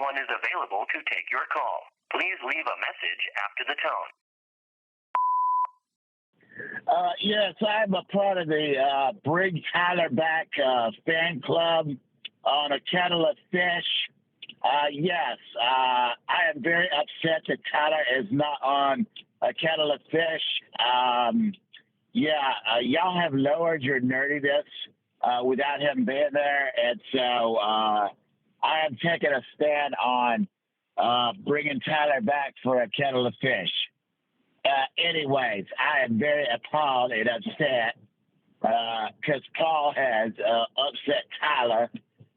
one is available to take your call. Please leave a message after the tone. Yes, I'm a part of the Bring Tyler Back fan club on A Kettle of Fish. Yes, I am very upset that Tyler is not on A Kettle of Fish. Y'all have lowered your nerdiness without him being there, and so I am taking a stand on bringing Tyler back for A Kettle of Fish. Anyways, I am very appalled and upset because Paul has upset Tyler,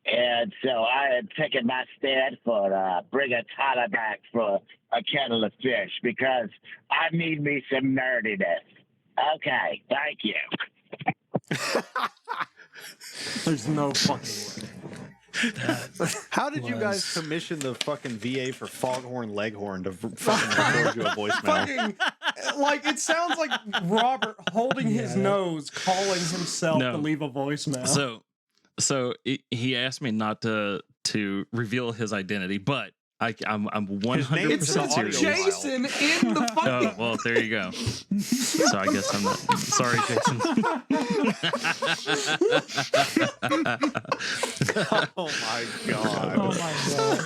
and so I am taking my stand for bringing Tyler back for A Kettle of Fish because I need me some nerdiness. Okay, thank you. There's no fucking way. How did you guys commission the fucking VA for Foghorn Leghorn to fucking record you a voicemail? Like, it sounds like Robert holding his nose, calling himself to leave a voicemail. So he asked me not to reveal his identity, but I'm 100% serious. Jason in the fucking. Oh, well, there you go. So I guess I'm not. Sorry, Jason. Oh my god. Oh my god.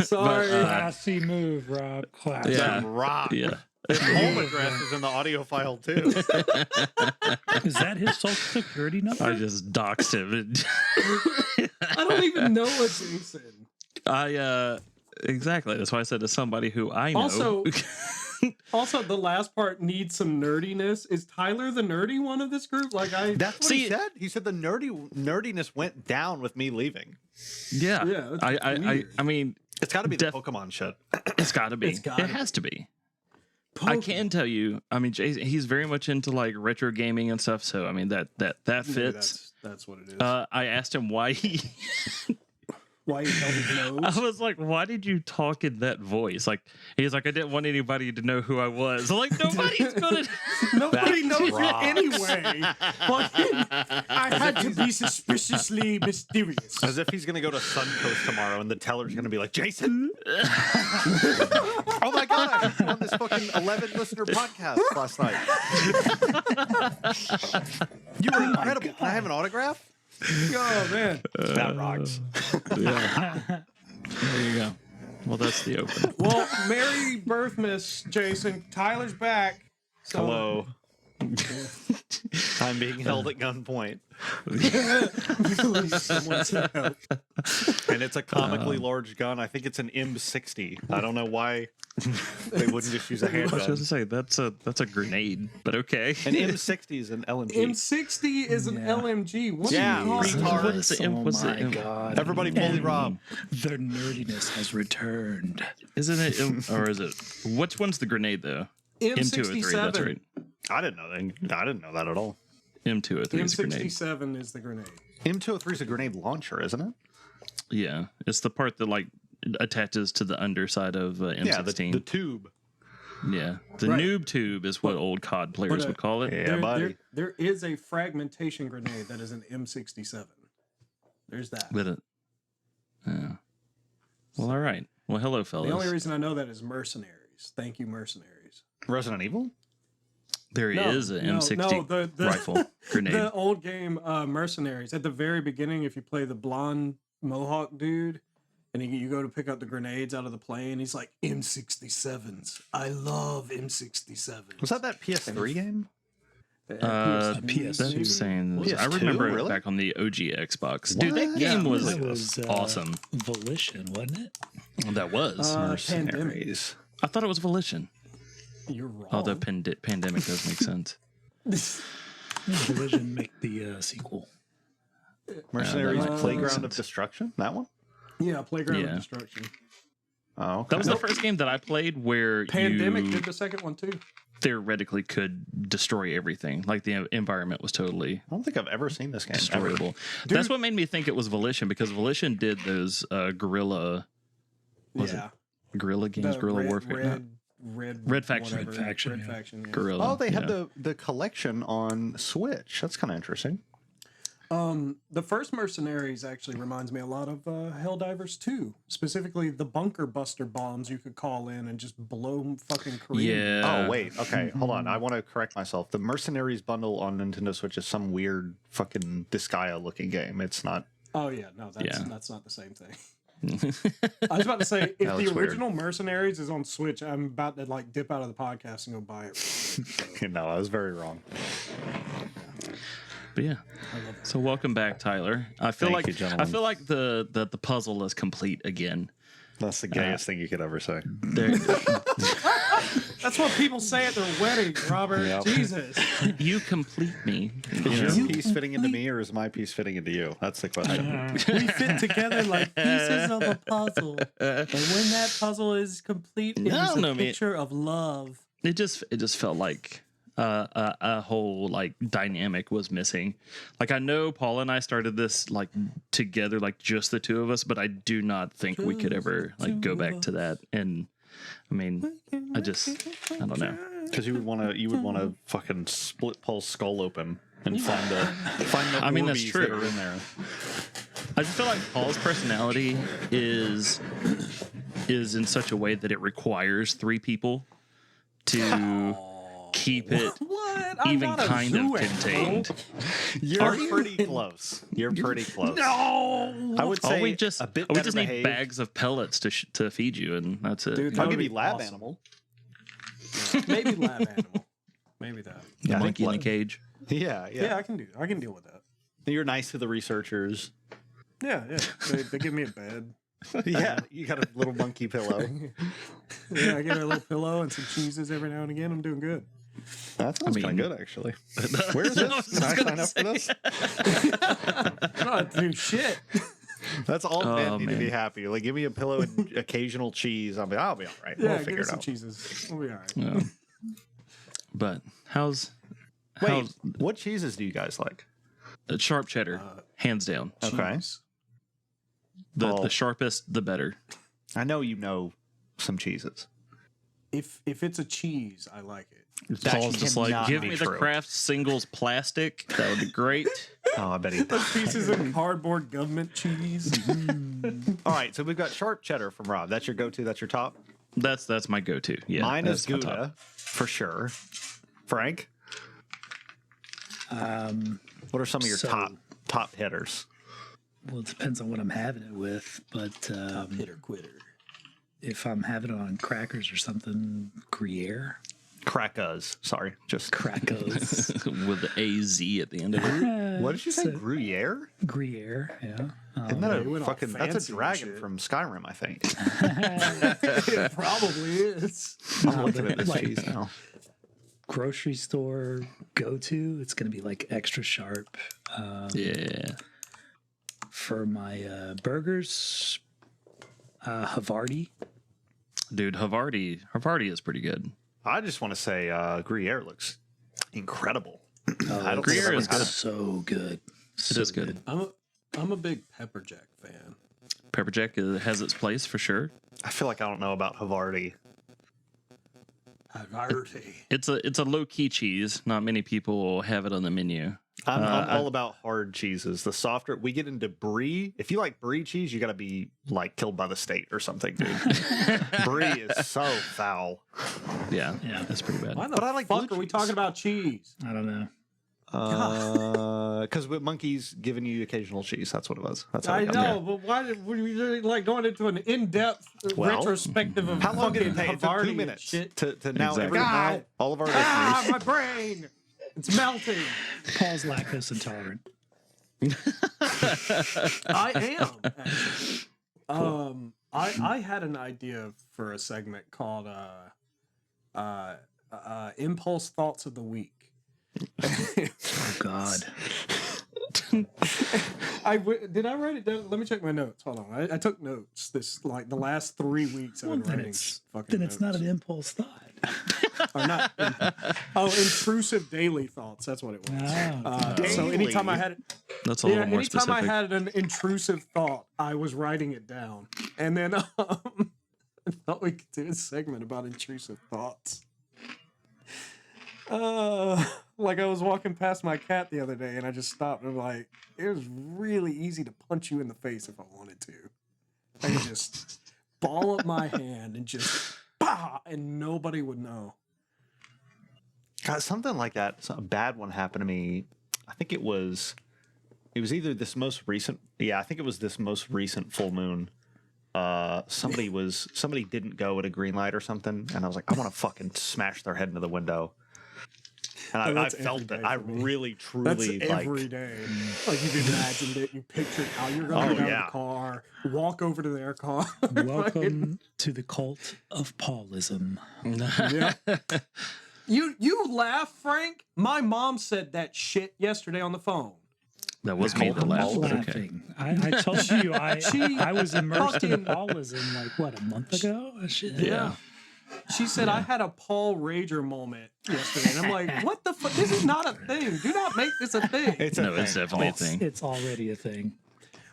Sorry. Classy move, Rob. Classy. Yeah. Rock. Yeah. His home address is in the audio file too. Is that his social security number? I just doxed him. I don't even know what Jason. Exactly. That's why I said to somebody who I know. Also, the last part needs some nerdiness. Is Tyler the nerdy one of this group? That's what he said. He said the nerdiness went down with me leaving. Yeah. Yeah. I mean, it's got to be the Pokemon shit. It's got to be. It has to be. I can tell you. I mean, Jason, he's very much into like retro gaming and stuff. So I mean that fits. That's what it is. I asked him why he. Why he held his nose? I was like, why did you talk in that voice? Like, he's like, I didn't want anybody to know who I was. I'm like, nobody's gonna. Nobody knows you anyway. I had to be suspiciously mysterious. As if he's gonna go to Suncoast tomorrow, and the teller's gonna be like, Jason. Oh my god! I was on this fucking 11 listener podcast last night. You were incredible. Can I have an autograph? Oh man, that rocks. Yeah. There you go. Well, that's the open. Well, Merry Birthmas, Jason. Tyler's back. So. Hello. I'm being held at gunpoint. And it's a comically large gun. I think it's an M60. I don't know why they wouldn't just use a handgun. I was going to say that's a grenade, but okay. An M60 is an LMG. M60 is an LMG. What What is the M? What's my the M? god! Everybody bully Rob. The nerdiness has returned. Isn't it M, or is it? Which one's the grenade though? M203. That's right. I didn't know that at all. M203 is the grenade. M67 is the grenade. M203 is a grenade launcher, isn't it? Yeah, it's the part that like attaches to the underside of M16. Yeah, the tube. Yeah, the noob tube is what old COD players would call it. Yeah, buddy. There is a fragmentation grenade that is an M67. There's that. With it. Yeah. Well, all right. Well, hello, fellas. The only reason I know that is Mercenaries. Thank you, Mercenaries. Resident Evil? There is an M60 rifle grenade. The old game Mercenaries. At the very beginning, if you play the blonde Mohawk dude, and you go to pick up the grenades out of the plane, he's like, M67s. I love M67s. Was that PS3 game? PS2. Saying PS2? I remember it Really? back on the OG Xbox. Dude, that game was awesome. Volition, wasn't it? That was. Pandemic. I thought it was Volition. You're wrong. Although pandemic does make sense. Volition make the sequel. Mercenaries that Playground of Destruction? That one? Yeah, Playground of Destruction. Oh, okay. That was the first game that I played where Pandemic you did the second one too. theoretically could destroy everything. Like the environment was totally I don't think I've ever seen this game. destroyable. That's what made me think it was Volition, because Volition did those guerrilla guerrilla games, guerrilla warfare. Red Faction. Red Faction. Yeah. Guerrilla. Oh, they had the collection on Switch. That's kind of interesting. The first Mercenaries actually reminds me a lot of Helldivers 2. Specifically, the bunker buster bombs you could call in and just blow fucking Korean. Yeah. Oh, wait. Okay, hold on. I want to correct myself. The Mercenaries bundle on Nintendo Switch is some weird fucking Disgaea-looking game. It's not... Oh, yeah. No, that's Yeah. that's not the same thing. I was about to say, if That the looks original Mercenaries is on Switch, I'm about to like dip out of the podcast and go buy it. So, No, I was very wrong. But yeah. So welcome back, Tyler. I feel Thank you, like gentlemen. the puzzle is complete again. That's the gayest thing you could ever say. There, that's what people say at their weddings, Robert. Yep. Jesus. you complete me. Is your piece fitting into me, or is my piece fitting into you? That's the question. We fit together like pieces of a puzzle. And when that puzzle is complete, it is a picture of love. It just felt like a whole like dynamic was missing. Like I know Paul and I started this like together, like just the two of us, but I do not think we could ever like go back to that. And I mean, I don't know. Because you would want to fucking split Paul's skull open and find the I mean, that's Orbeez true. that are in there. I just feel like Paul's personality is in such a way that it requires three people to keep it What? I'm even not a kind zoo of contained. You're pretty close. You're pretty close. No. I would say we just a bit we better just need behaved. bags of pellets to feed you, and that's it. Dude, I'll that give would you be lab awesome. animal. Maybe lab animal. Maybe that. the Yeah, I monkey in the think cage. Yeah. Yeah, I can deal with that. You're nice to the researchers. Yeah. They give me a bed. Yeah, you got a little monkey pillow. Yeah, I get a little pillow and some cheeses every now and again. I'm doing good. That sounds kind of good, actually. Where is this? Can I sign up for this? I don't have to do shit. That's all men need to be man. happy. Like, give me a pillow and occasional cheese. I'll be all right. Yeah, We'll give figure me it some out. cheeses. We'll be all right. Yeah. But how's Wait, what cheeses do you guys like? sharp cheddar? Hands down. Okay. Cheese. The sharpest, the better. I know you know some cheeses. If it's a cheese, I like it. Paul's just like, cannot give be me the true. Kraft singles plastic. That would be great. Oh, I bet he does. Pieces of cardboard government cheese. All right, so we've got sharp cheddar from Rob. That's your go-to. That's your top. That's my go-to. Yeah, Mine is that's my top. Gouda for sure. Frank, what are some of your So- top hitters? Well, it depends on what I'm having it with, but Hitter quitter. if I'm having it on crackers or something, Gruyere, Crackers. Sorry, just Crackos, With the AZ at the end of it. what did you say? Gruyere? Gruyere, yeah. Isn't that you went a all fucking? That's fancy a and dragon shit. from Skyrim, I think. It probably is. I'm looking at this like- cheese now. Grocery store go-to, it's going to be like extra sharp. Yeah. For my burgers, Havarti. Dude, Havarti is pretty good. I just want to say Gruyere looks incredible. I don't think Gruyere I've ever is had good. it. So good. It is good. I'm a big pepper jack fan. Pepper Jack has its place for sure. I feel like I don't know about Havarti. It's a low key cheese. Not many people have it on the menu. I'm all about hard cheeses. The softer we get into brie, if you like brie cheese, you got to be like killed by the state or something, dude. Brie is so foul. Yeah, that's pretty bad. Why the But I like fuck blue are we cheese. talking about cheese? I don't know. Because with monkeys giving you occasional cheese, that's what it was. That's how I it got know, but why did we like going into an in-depth Well, retrospective of How long did it fucking take? It took Havarti 2 and minutes shit? to now, Exactly. now all of our Ah, listeners. my brain! It's melting. Paul's lactose intolerant. I am. Actually. I had an idea for a segment called Impulse Thoughts of the Week. Oh God. Did I write it down? Let me check my notes. Hold on. I took notes. This like the last 3 weeks I've Well, been then writing. it's fucking then it's not notes. an impulse thought. Or not. Intrusive daily thoughts. That's what it was. So Daily? anytime I had That's a little more anytime specific. I had an intrusive thought, I was writing it down, and then I thought we could do a segment about intrusive thoughts. Like I was walking past my cat the other day and I just stopped and I'm like, it was really easy to punch you in the face if I wanted to. I could just ball up my hand and just bah, and nobody would know. God, something like that. A bad one happened to me. I think it was either this most recent. Yeah, I think it was this most recent full moon. Somebody didn't go at a green light or something, and I was like, I want to fucking smash their head into the window. And I felt it. I really, truly that's every day. Like you've imagined it, you pictured how you're going to get out of the car, walk over to their car. Welcome to the cult of Paulism. Yeah. You laugh, Frank. My mom said that shit yesterday on the phone. That was me that laughed. But okay. Laughing. I told you I was immersed in Paulism like what, a month ago? Shit. Yeah. She said I had a Paul Rager moment yesterday, and I'm like, "What the fuck? This is not a thing. Do not make this a thing." It's definitely a thing. It's already a thing.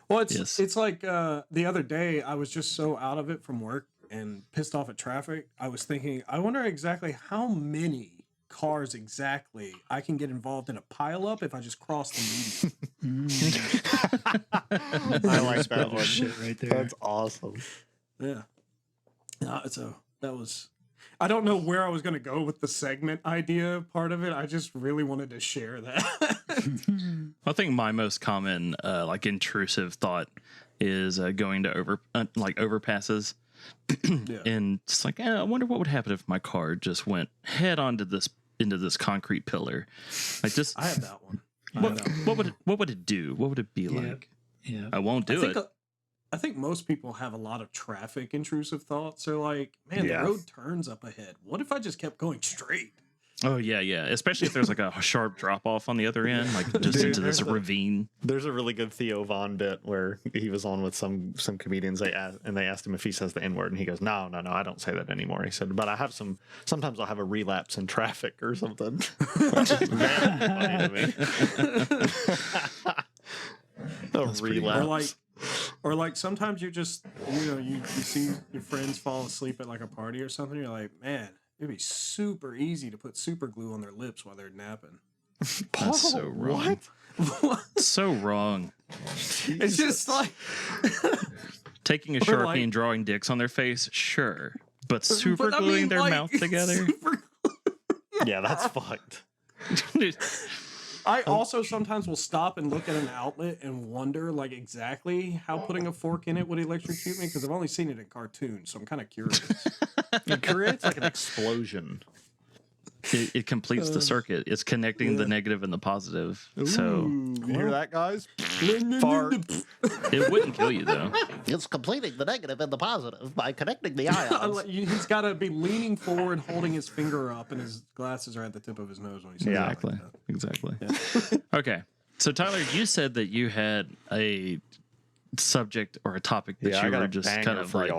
Well, it's like the other day I was just so out of it from work and pissed off at traffic. I was thinking, I wonder exactly how many cars exactly I can get involved in a pileup if I just cross the median. I like that one. Shit right there. That's awesome. Yeah. No, that was. I don't know where I was going to go with the segment idea part of it. I just really wanted to share that. I think my most common, like intrusive thought is going to overpasses. Yeah. And it's like, I wonder what would happen if my car just went head onto into this concrete pillar. Like just, I have that one. What would it do? What would it be like? Yeah. I won't do it. I think most people have a lot of traffic intrusive thoughts. They're like, man, the road turns up ahead. What if I just kept going straight? Oh, yeah. Especially if there's like a sharp drop off on the other end, like just into this ravine. There's a really good Theo Von bit where he was on with some comedians. They asked him if he says the N-word, and he goes, no, I don't say that anymore. He said, but I have sometimes I'll have a relapse in traffic or something. Which is very funny to me. A relapse. Or like sometimes you're just, you see your friends fall asleep at like a party or something. You're like, man, it'd be super easy to put super glue on their lips while they're napping. That's so wrong. What? So wrong. It's just like taking a Sharpie and drawing dicks on their face, sure. But super gluing their mouth together? Yeah, that's fucked. I also sometimes will stop and look at an outlet and wonder, like, exactly how putting a fork in it would electrocute me, because I've only seen it in cartoons, so I'm kind of curious. It creates like an explosion. It completes the circuit. It's connecting the negative and the positive. So you hear that, guys? Fart. It wouldn't kill you, though. It's completing the negative and the positive by connecting the ions. He's got to be leaning forward, holding his finger up, and his glasses are at the tip of his nose when he says Exactly. Yeah. Okay. So, Tyler, you said that you had a subject or a topic that you were just kind of like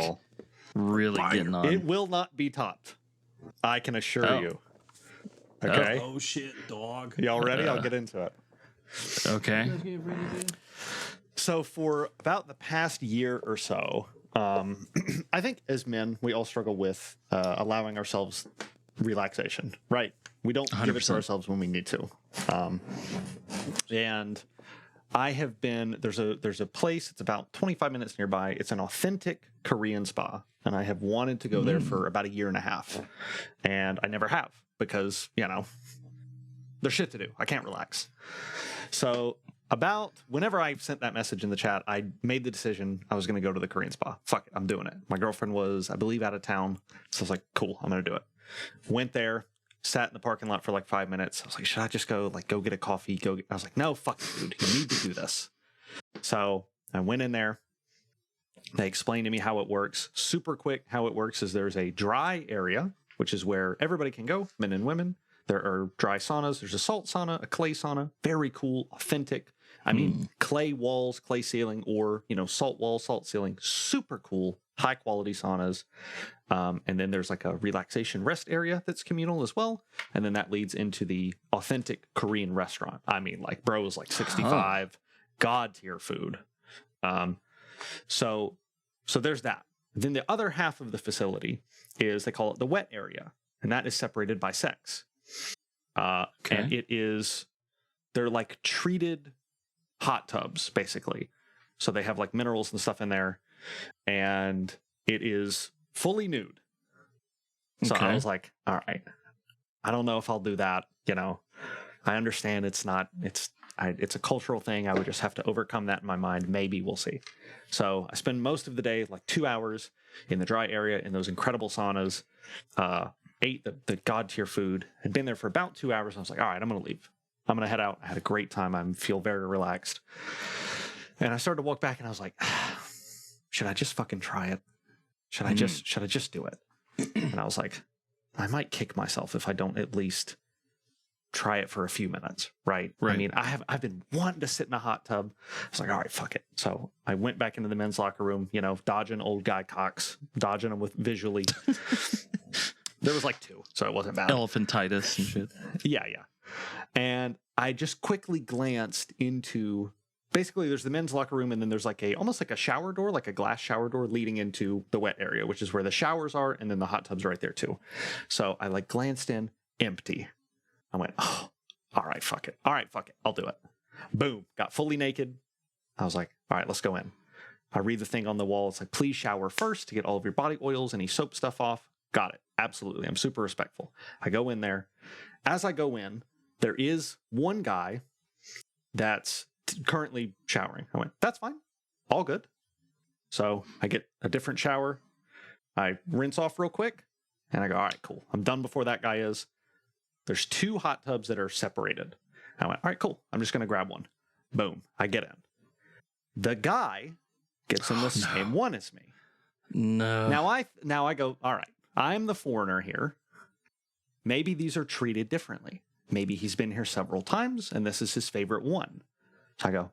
really getting on. It will not be topped. I can assure you. Okay. Oh shit, dog. Y'all ready? I'll get into it. Okay. So for about the past year or so, I think as men, we all struggle with allowing ourselves relaxation, right? We don't 100%. Give it to ourselves when we need to. And I have been, there's a place, it's about 25 minutes nearby. It's an authentic Korean spa. And I have wanted to go there for about a year and a half. And I never have because, there's shit to do. I can't relax. So about whenever I sent that message in the chat, I made the decision I was going to go to the Korean spa. Fuck it, I'm doing it. My girlfriend was, I believe, out of town. So I was like, cool, I'm going to do it. Went there, sat in the parking lot for like 5 minutes. I was like, should I just go get a coffee? I was like, no, fuck it, dude. You need to do this. So I went in there. They explained to me how it works. Super quick. How it works is there's a dry area, which is where everybody can go, men and women. There are dry saunas. There's a salt sauna, a clay sauna. Very cool, authentic. I mean, clay walls, clay ceiling, or, salt wall, salt ceiling. Super cool, high quality saunas. And then there's like a relaxation rest area that's communal as well. And then that leads into the authentic Korean restaurant. I mean, like, bro is like 65, god tier food. So there's that. Then the other half of the facility is, they call it the wet area, and that is separated by sex. And they're like treated hot tubs, basically. So they have like minerals and stuff in there, and it is fully nude. So I was like, all right, I don't know if I'll do that. I understand it's a cultural thing. I would just have to overcome that in my mind. Maybe we'll see. So I spend most of the day, like 2 hours in the dry area in those incredible saunas, ate the god tier food, had been there for about 2 hours. And I was like, all right, I'm going to leave. I'm going to head out. I had a great time. I feel very relaxed. And I started to walk back and I was like, should I just fucking try it? Should I just do it? And I was like, I might kick myself if I don't at least try it for a few minutes, right? I mean, I've been wanting to sit in a hot tub. I was like, all right, fuck it. So I went back into the men's locker room, dodging old guy cocks, dodging them with visually. There was like 2, so it wasn't bad. Elephantitis and shit. Yeah. And I just quickly glanced into, basically there's the men's locker room, and then there's like almost like a shower door, like a glass shower door leading into the wet area, which is where the showers are, and then the hot tub's right there too. So I like glanced in, empty. I went, oh, all right, fuck it. I'll do it. Boom, got fully naked. I was like, all right, let's go in. I read the thing on the wall. It's like, please shower first to get all of your body oils, any soap stuff off. Got it. Absolutely. I'm super respectful. I go in there. As I go in, there is one guy that's currently showering. I went, that's fine. All good. So I get a different shower. I rinse off real quick, and I go, all right, cool. I'm done before that guy is. There's 2 hot tubs that are separated. I went, all right, cool. I'm just going to grab one. Boom. I get in. The guy gets in the same one as me. No. Now I go, all right, I'm the foreigner here. Maybe these are treated differently. Maybe he's been here several times and this is his favorite one. So I go,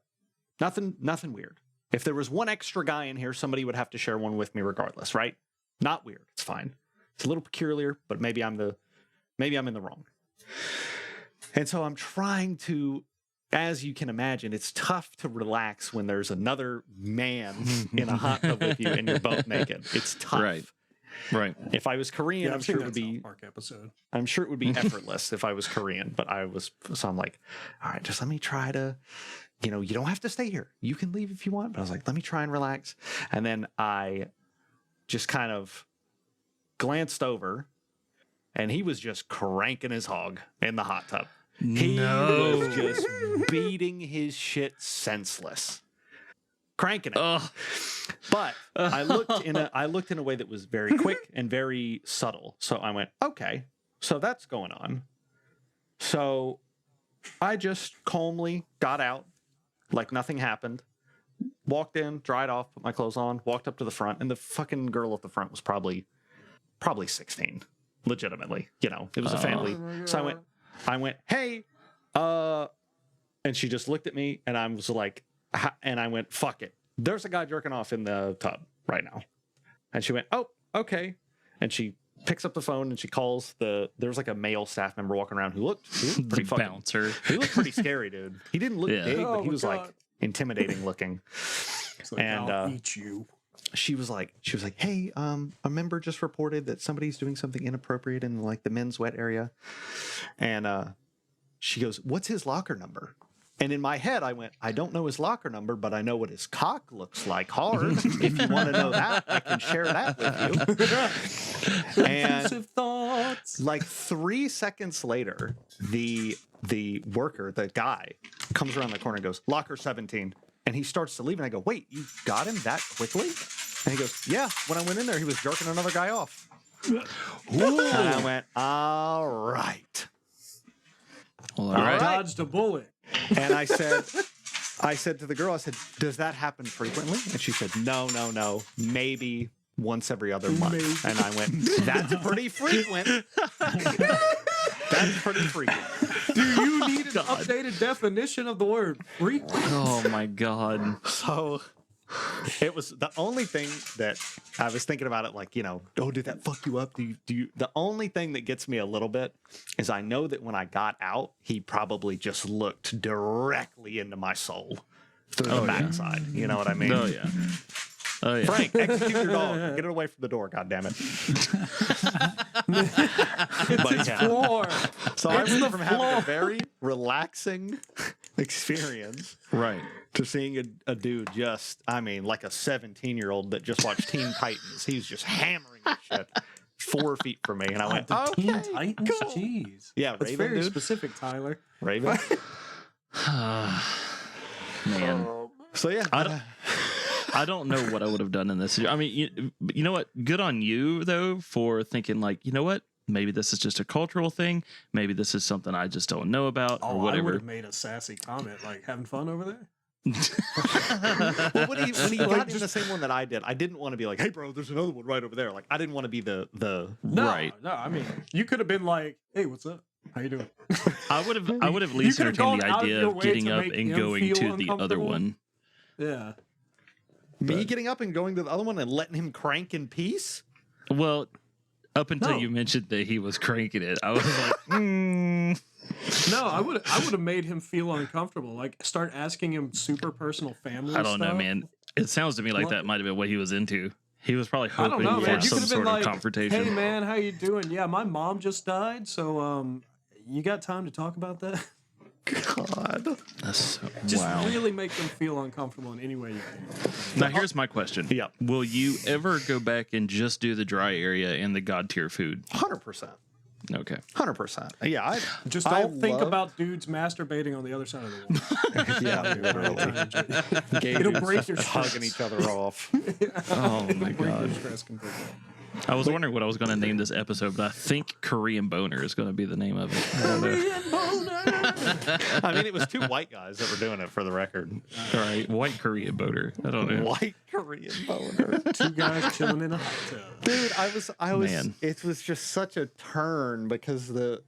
nothing weird. If there was one extra guy in here, somebody would have to share one with me regardless, right? Not weird. It's fine. It's a little peculiar, but maybe I'm in the wrong. And so I'm trying to, as you can imagine, it's tough to relax when there's another man in a hot tub with you and you're both naked. It's tough. Right. If I was Korean, I'm sure it would be South Park episode. I'm sure it would be effortless if I was Korean, but so I'm like, all right, just let me try to, you don't have to stay here. You can leave if you want. But I was like, let me try and relax. And then I just kind of glanced over, and he was just cranking his hog in the hot tub. He was just beating his shit senseless. Cranking it. But I looked in a way that was very quick and very subtle. So I went, okay, so that's going on. So I just calmly got out like nothing happened, walked in, dried off, put my clothes on, walked up to the front, and the fucking girl at the front was probably 16, legitimately. It was a family. So I went, hey, and she just looked at me, and I was like, and I went, fuck it. There's a guy jerking off in the tub right now. And she went, oh, okay. And she picks up the phone and she calls there was like a male staff member walking around who looked pretty fucking bouncer. He looked pretty scary, dude. He didn't look big, but he was like intimidating looking. Like, and I'll eat you. She was like, hey, a member just reported that somebody's doing something inappropriate in like the men's wet area. And she goes, what's his locker number? And in my head, I went, I don't know his locker number, but I know what his cock looks like hard. If you want to know that, I can share that with you. And thoughts. Like 3 seconds later, the worker, the guy, comes around the corner and goes, locker 17. And he starts to leave. And I go, wait, you got him that quickly? And he goes, yeah, when I went in there, he was jerking another guy off. Ooh. And I went, all right. Well, all right. Dodged a bullet. And I said to the girl, I said, does that happen frequently? And she said, no, maybe once every other month. Maybe. And I went, that's pretty frequent. That's pretty frequent. Do you need an updated definition of the word frequent? Oh my God. So it was the only thing that I was thinking about it, like, oh, did that fuck you up? Do you, the only thing that gets me a little bit is I know that when I got out, he probably just looked directly into my soul through the backside. You know what I mean? Oh, yeah. Oh, yeah. Frank, execute your dog. Get it away from the door, goddammit. It's yeah. floor. So I It's went the from having a floor. very relaxing experience Right. to seeing a dude just, I mean, like a 17-year-old that just watched Teen Titans. He was just hammering this shit 4 feet from me, and I went, The okay, Teen Titans? cool. Jeez. Yeah, That's Raven, very dude. specific, Tyler. Raven. Man. So yeah, I don't know what I would have done in this. I mean, you know what? Good on you though for thinking like, you know what? Maybe this is just a cultural thing. Maybe this is something I just don't know about or I would whatever. have made a sassy comment like, having fun over there? well, when he got in the same one that I did, I didn't want to be like, hey, bro, there's another one right over there. Like, I didn't want to be the No, Right. no, I mean, you could have been like, hey, what's up? How you doing? I would have at least You could've entertained the gone out of idea your of way getting to up make and him going feel to the other uncomfortable. one. Yeah. me getting up and going to the other one and letting him crank in peace. Well, up until No. you mentioned that he was cranking it, I was like, No, I would have made him feel uncomfortable. Like, start asking him super personal family I don't know, stuff. man. It sounds to me like What? that might have been what he was into. He was probably I don't hoping know, for man. You some could have been sort like, of confrontation. hey, man, how you doing? Yeah, my mom just died, so you got time to talk about that? God. That's so, Just wow. really make them feel uncomfortable in any way you can. Now here's my question. Yeah. Will you ever go back and just do the dry area and the god tier food? 100%. Okay. 100%. Yeah, Just don't think about dudes masturbating on the other side of the wall. Yeah, literally. Gay It'll dudes break your hugging stress. each other off. Oh my Break your god. stress completely. I was wondering what I was going to name this episode, but I think Korean Boner is going to be the name of it. I don't know. I mean, it was 2 white guys that were doing it for the record. All right, white Korean Boner. I don't know. White Korean boner. 2 guys chilling in a hot tub. Dude, I was Man. it was just such a turn because those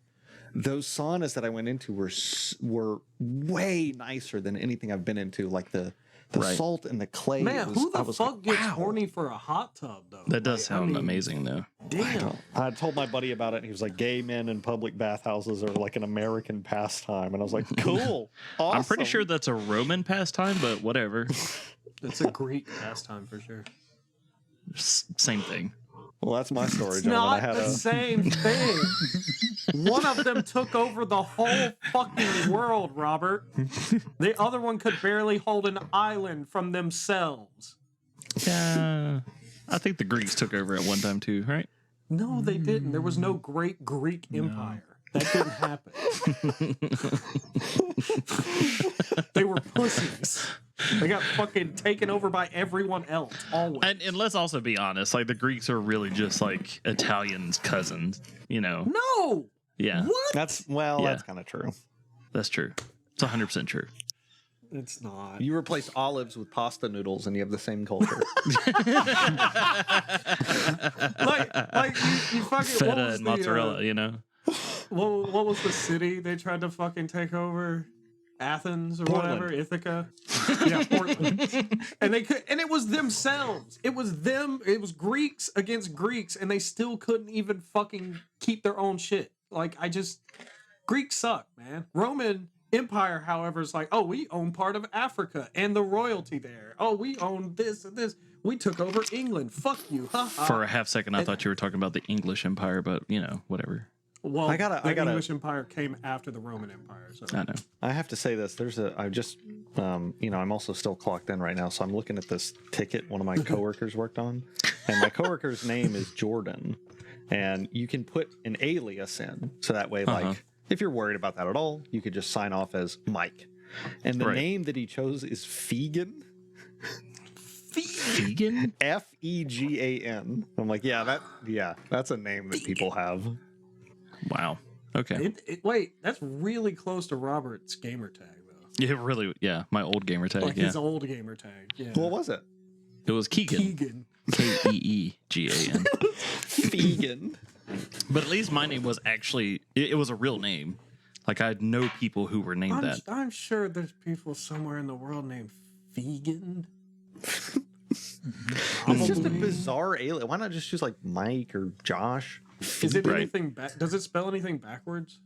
saunas that I went into were way nicer than anything I've been into. Like the Right. salt and the clay. Man, who I the was fuck like, gets wow. horny for a hot tub, though? That does Like, I sound mean, amazing, though. Damn. I told my buddy about it, and he was like, gay men in public bathhouses are like an American pastime. And I was like, cool. Awesome. I'm pretty sure that's a Roman pastime, but whatever. It's a Greek pastime for sure. Same thing. Well, that's my story, It's gentlemen. I not had the a same thing. One of them took over the whole fucking world, Robert. The other one could barely hold an island from themselves. Yeah. I think the Greeks took over at one time, too, right? No, they didn't. There was no great Greek empire. That didn't happen. They were pussies. They got fucking taken over by everyone else, always. And let's also be honest, like the Greeks are really just like Italians' cousins, you know? No! Yeah, What? That's Yeah. kind of true. that's true. It's 100% true. It's not. You replace olives with pasta noodles, and you have the same culture. like you fucking what Feta was and the, mozzarella, you know? what was the city they tried to fucking take over? Athens or Portland. whatever, Ithaca. Yeah, Portland. And they could, and it was themselves. It was them. It was Greeks against Greeks, and they still couldn't even fucking keep their own shit. Like Greeks suck, man. Roman Empire, however, is like, oh, we own part of Africa and the royalty there. Oh, we own this and this. We took over England. Fuck you. Ha ha. For a half second, I thought you were talking about the English Empire, but you know, whatever. Well, I gotta- the English Empire came after the Roman Empire. So I know. I have to say this. I just, I'm also still clocked in right now. So I'm looking at this ticket one of my coworkers worked on. And my coworker's name is Jordan. And you can put an alias in. So that way, like, if you're worried about that at all, you could just sign off as Mike. And the Right. name that he chose is Fegan. Vegan? Fegan. I'm like, that's a name that people have. Wow. Okay. Wait, that's really close to Robert's gamer tag, though. Yeah, really. Yeah, my old gamer tag. Like Yeah, his old gamer tag. Yeah. What was it? it was Keegan. Keegan. Keegan. Fegan. But at least my name was actually it was a real name. Like I know people who were named that. I'm sure there's people somewhere in the world named Vegan. It's just a bizarre alien. Why not just choose like Mike or Josh? Is it Right. anything does it spell anything backwards?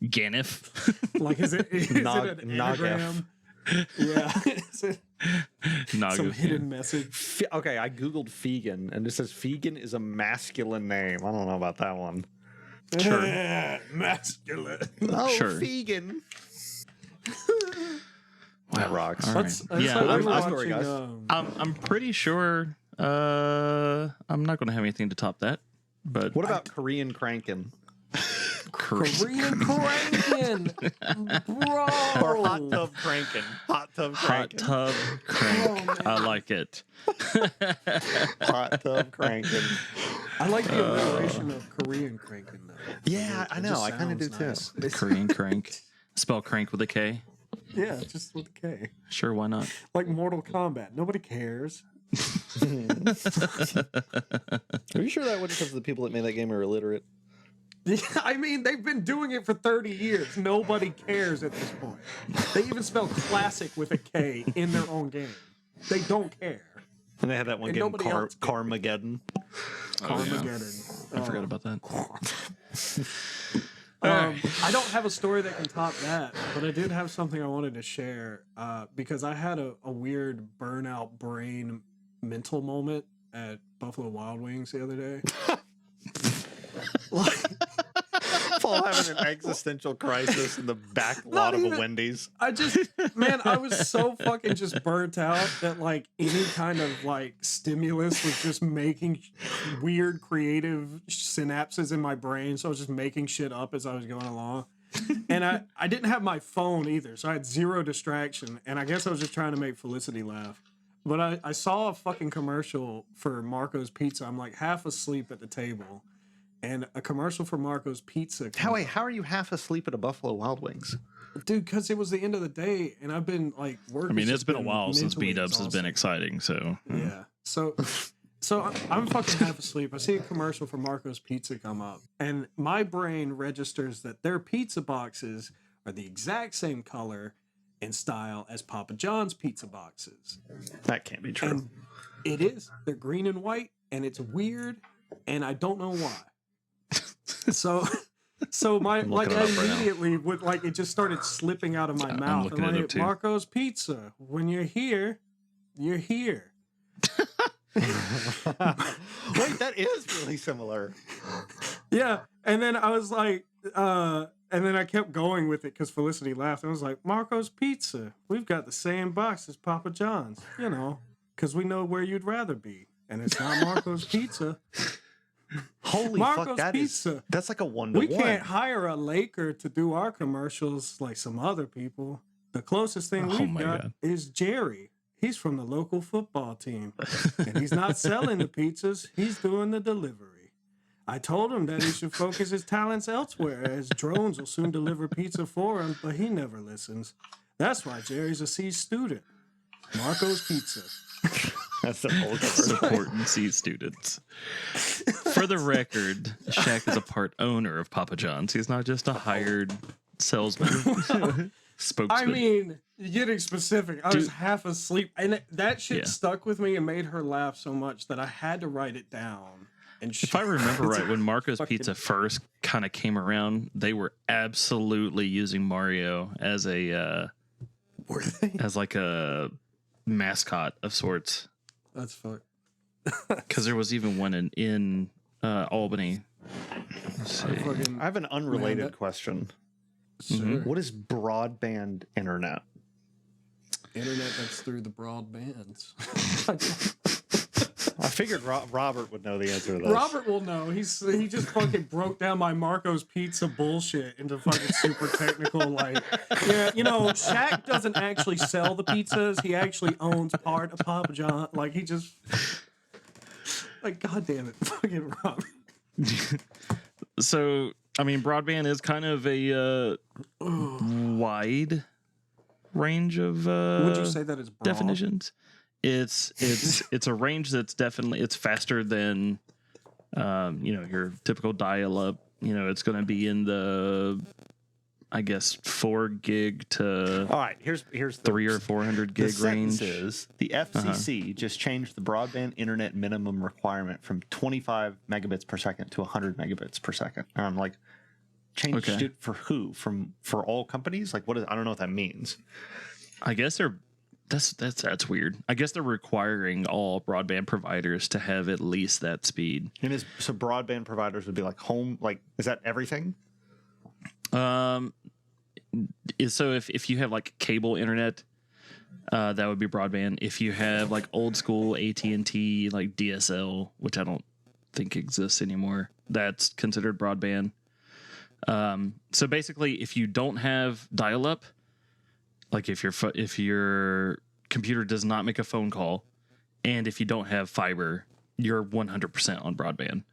Ganif. Like is it Nog- an Nogef. anagram? Yeah. Is it Nagas, Some yeah. hidden message. Okay, I googled Fegan, and it says Fegan is a masculine name. I don't know about that one. Sure. Masculine. Oh, Sure. Fegan. Wow. That rocks. All That's right. Yeah, like we were I'm sorry, watching, guys. I'm pretty sure I'm not going to have anything to top that. But What about Korean crankin'? Korean cranking, bro. Or hot tub crankin'? Hot tub hot crankin'. tub crank? Oh, man. I like it. Hot tub crankin'. I like the alliteration of Korean cranking though. Yeah, I It know. just I kind of do sounds too. nice. Korean crank. Spell crank with a K. Yeah, just with a K. Sure, why not? Like Mortal Kombat. Nobody cares. Are you sure that wasn't because the people that made that game are illiterate? Yeah, I mean, they've been doing it for 30 years. Nobody cares at this point. They even spell classic with a K in their own game. They don't care. And they had that one And game, nobody else did. Carmageddon. Carmageddon. I forgot about that. I don't have a story that can top that, but I did have something I wanted to share because I had a weird burnout brain mental moment at Buffalo Wild Wings the other day. Like, Paul having an existential crisis in the back lot of a Wendy's. I was so fucking just burnt out that like any kind of like stimulus was just making weird creative synapses in my brain. So I was just making shit up as I was going along. And I didn't have my phone either, so I had zero distraction. And I guess I was just trying to make Felicity laugh. But I saw a fucking commercial for Marco's Pizza. I'm like half asleep at the table. And a commercial for Marco's Pizza. How are you half asleep at a Buffalo Wild Wings? Dude, because it was the end of the day, and I've been like working. I mean, it's been a while since mentally beat-ups has been exhausted. exciting, so... Yeah. So I'm fucking half asleep. I see a commercial for Marco's Pizza come up, and my brain registers that their pizza boxes are the exact same color and style as Papa John's pizza boxes. That can't be true. And it is. They're green and white, and it's weird, and I don't know why. So my like looking it up right now. immediately would like it just started slipping out of my mouth. looking I'm it up like, too. Marco's Pizza. When you're here, you're here. Wait, that is really similar. Yeah, and then I was like, and then I kept going with it because Felicity laughed. I was like, Marco's Pizza. We've got the same box as Papa John's, you know, because we know where you'd rather be, and it's not Marco's Pizza. Holy Marco's fuck, Pizza. that's like a 1-to-1. We can't hire a Laker to do our commercials like some other people. The closest thing Oh we've my got God. is Jerry. He's from the local football team, and he's not selling the pizzas. He's doing the delivery. I told him that he should focus his talents elsewhere, as drones will soon deliver pizza for him, but he never listens. That's why Jerry's a C student. Marco's Pizza. That's the whole cover. Supporting C students. For the record, Shaq is a part owner of Papa John's. He's not just a hired salesman. Spokesman. I mean, getting specific, I was half asleep, and that shit Yeah. stuck with me and made her laugh so much that I had to write it down. And if I remember right, when Marco's Pizza first kind of came around, they were absolutely using Mario as a were they? as like a mascot of sorts. That's fucked. Because there was even one in Albany. Let's see. I have an unrelated Man, that- question. Sure. What is broadband internet? Internet that's through the broadbands. I figured Robert would know the answer to this. Robert will know. He just fucking broke down my Marco's Pizza bullshit into fucking super technical. Like, yeah, you know, Shaq doesn't actually sell the pizzas. He actually owns part of Papa John. Like, he just like, God damn it, fucking Robert. So, I mean, broadband is kind of a wide range of Would you say that it's broad? definitions. It's a range that's definitely it's faster than your typical dial-up. You know, it's going to be in the, I guess, 4 gig to All right, here's the 300 or 400 the gig range. sentence is, the FCC just changed the broadband internet minimum requirement from 25 megabits per second to 100 megabits per second. And I'm like, changed Okay. it for who? For all companies? Like, what is? I don't know what that means. I guess they're That's weird. I guess they're requiring all broadband providers to have at least that speed. And so broadband providers would be like home, like, is that everything? So if you have like cable internet, that would be broadband. If you have like old school AT&T, like DSL, which I don't think exists anymore, that's considered broadband. So basically, if you don't have dial-up, like if your computer does not make a phone call, and if you don't have fiber, you're 100% on broadband.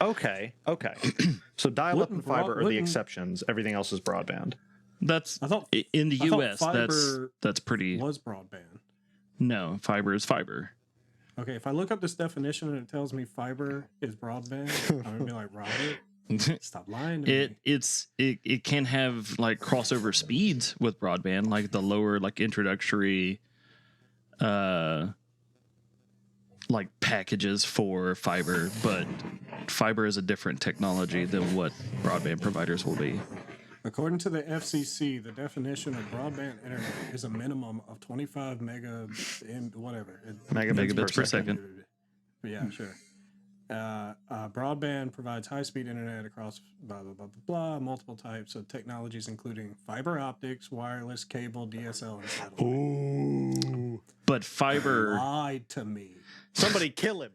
Okay. So dial-up and fiber are the exceptions. Everything else is broadband. I thought In the US, fiber that's pretty. was broadband. No, fiber is fiber. Okay, if I look up this definition and it tells me fiber is broadband, I'm gonna be like, Robert, stop lying to me. It can have like crossover speeds with broadband, like the lower like introductory like packages for fiber, but fiber is a different technology than what broadband providers will be. According to the FCC, the definition of broadband internet is a minimum of 25 megabits per second. Yeah, sure. Broadband provides high-speed internet across blah, blah, blah, blah, blah, multiple types of technologies, including fiber optics, wireless, cable, DSL, and satellite. Ooh. But fiber Lied to me. Somebody kill him.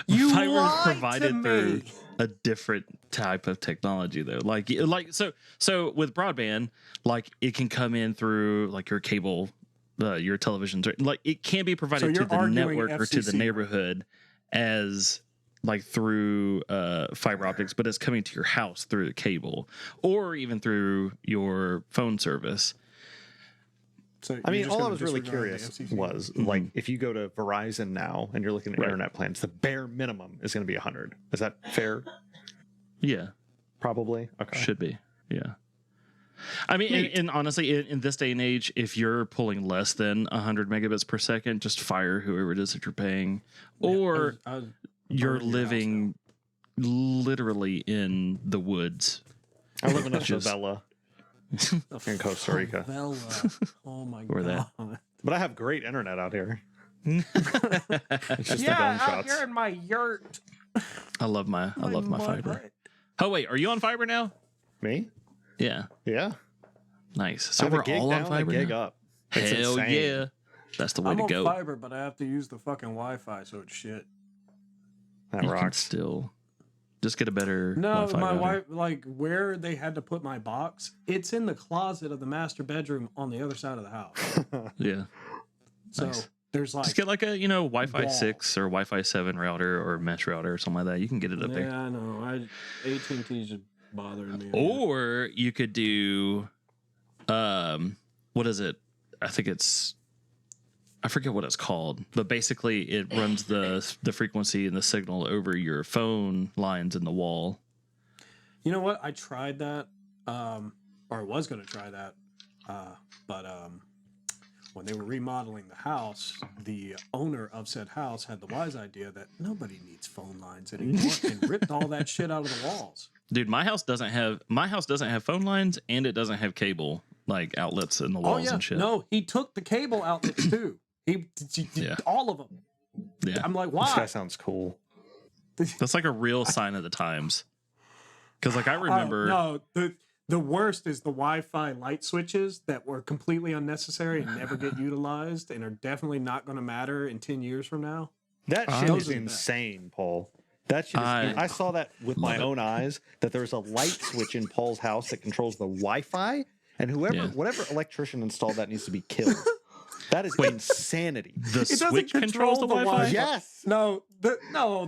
You fiber is lied provided to through me. a different type of technology though. So with broadband, like it can come in through like your cable, your televisions, like it can be provided to the network or to the neighborhood as like through fiber optics, but it's coming to your house through the cable or even through your phone service. So I mean, you're just all I gonna was really disregard the curious FCC? was like if you go to Verizon now and you're looking at Right. internet plans, the bare minimum is going to be 100. Is that fair? Yeah, Probably. Okay. should be. Yeah. I mean, and honestly, in this day and age, if you're pulling less than 100 megabits per second, just fire whoever it is that you're paying, or I was you're burning your house living literally in the woods. I live in a Just- favela in Costa Rica, Favela. Oh my Where god. that? but I have great internet out here. It's just the gunshots. in my yurt. I love my mud fiber. hut. Oh wait, are you on fiber now? Me? Yeah, Yeah. nice. I So have a we're gig all on down, a fiber gig now? up. It's Hell insane. yeah, that's the way I'm to on go. fiber, but I have to use the fucking Wi-Fi, so it's shit. That You can rocks. still just get a better. No, Wi-Fi my router. wife, like where they had to put my box, it's in the closet of the master bedroom on the other side of the house. Yeah, So Nice. there's like, just get like a Wi-Fi wall. 6 or Wi-Fi 7 router or mesh router or something like that. You can get it up there. yeah, I know. AT&T's just bothering me. Or you could do, what is it? I forget what it's called, but basically it runs the frequency and the signal over your phone lines in the wall. You know what? I tried that, or I was going to try that, but when they were remodeling the house, the owner of said house had the wise idea that nobody needs phone lines anymore and ripped all that shit out of the walls. Dude, my house doesn't have phone lines and it doesn't have cable like outlets in the walls and shit. No, he took the cable outlets too. He Yeah. all of them. Yeah. I'm like, This guy why? sounds cool. That's like a real sign of the times. Because like I remember, No, the worst is the Wi-Fi light switches that were completely unnecessary and never get utilized and are definitely not going to matter in 10 years from now. That shit Those is are the insane, Paul. That shit is, I I saw that with my love it. own eyes, that there's a light switch in Paul's house that controls the Wi-Fi, and whatever electrician installed that needs to be killed. That is insanity. the It doesn't switch controls the control the Wi-Fi. Wi-Fi. Yes.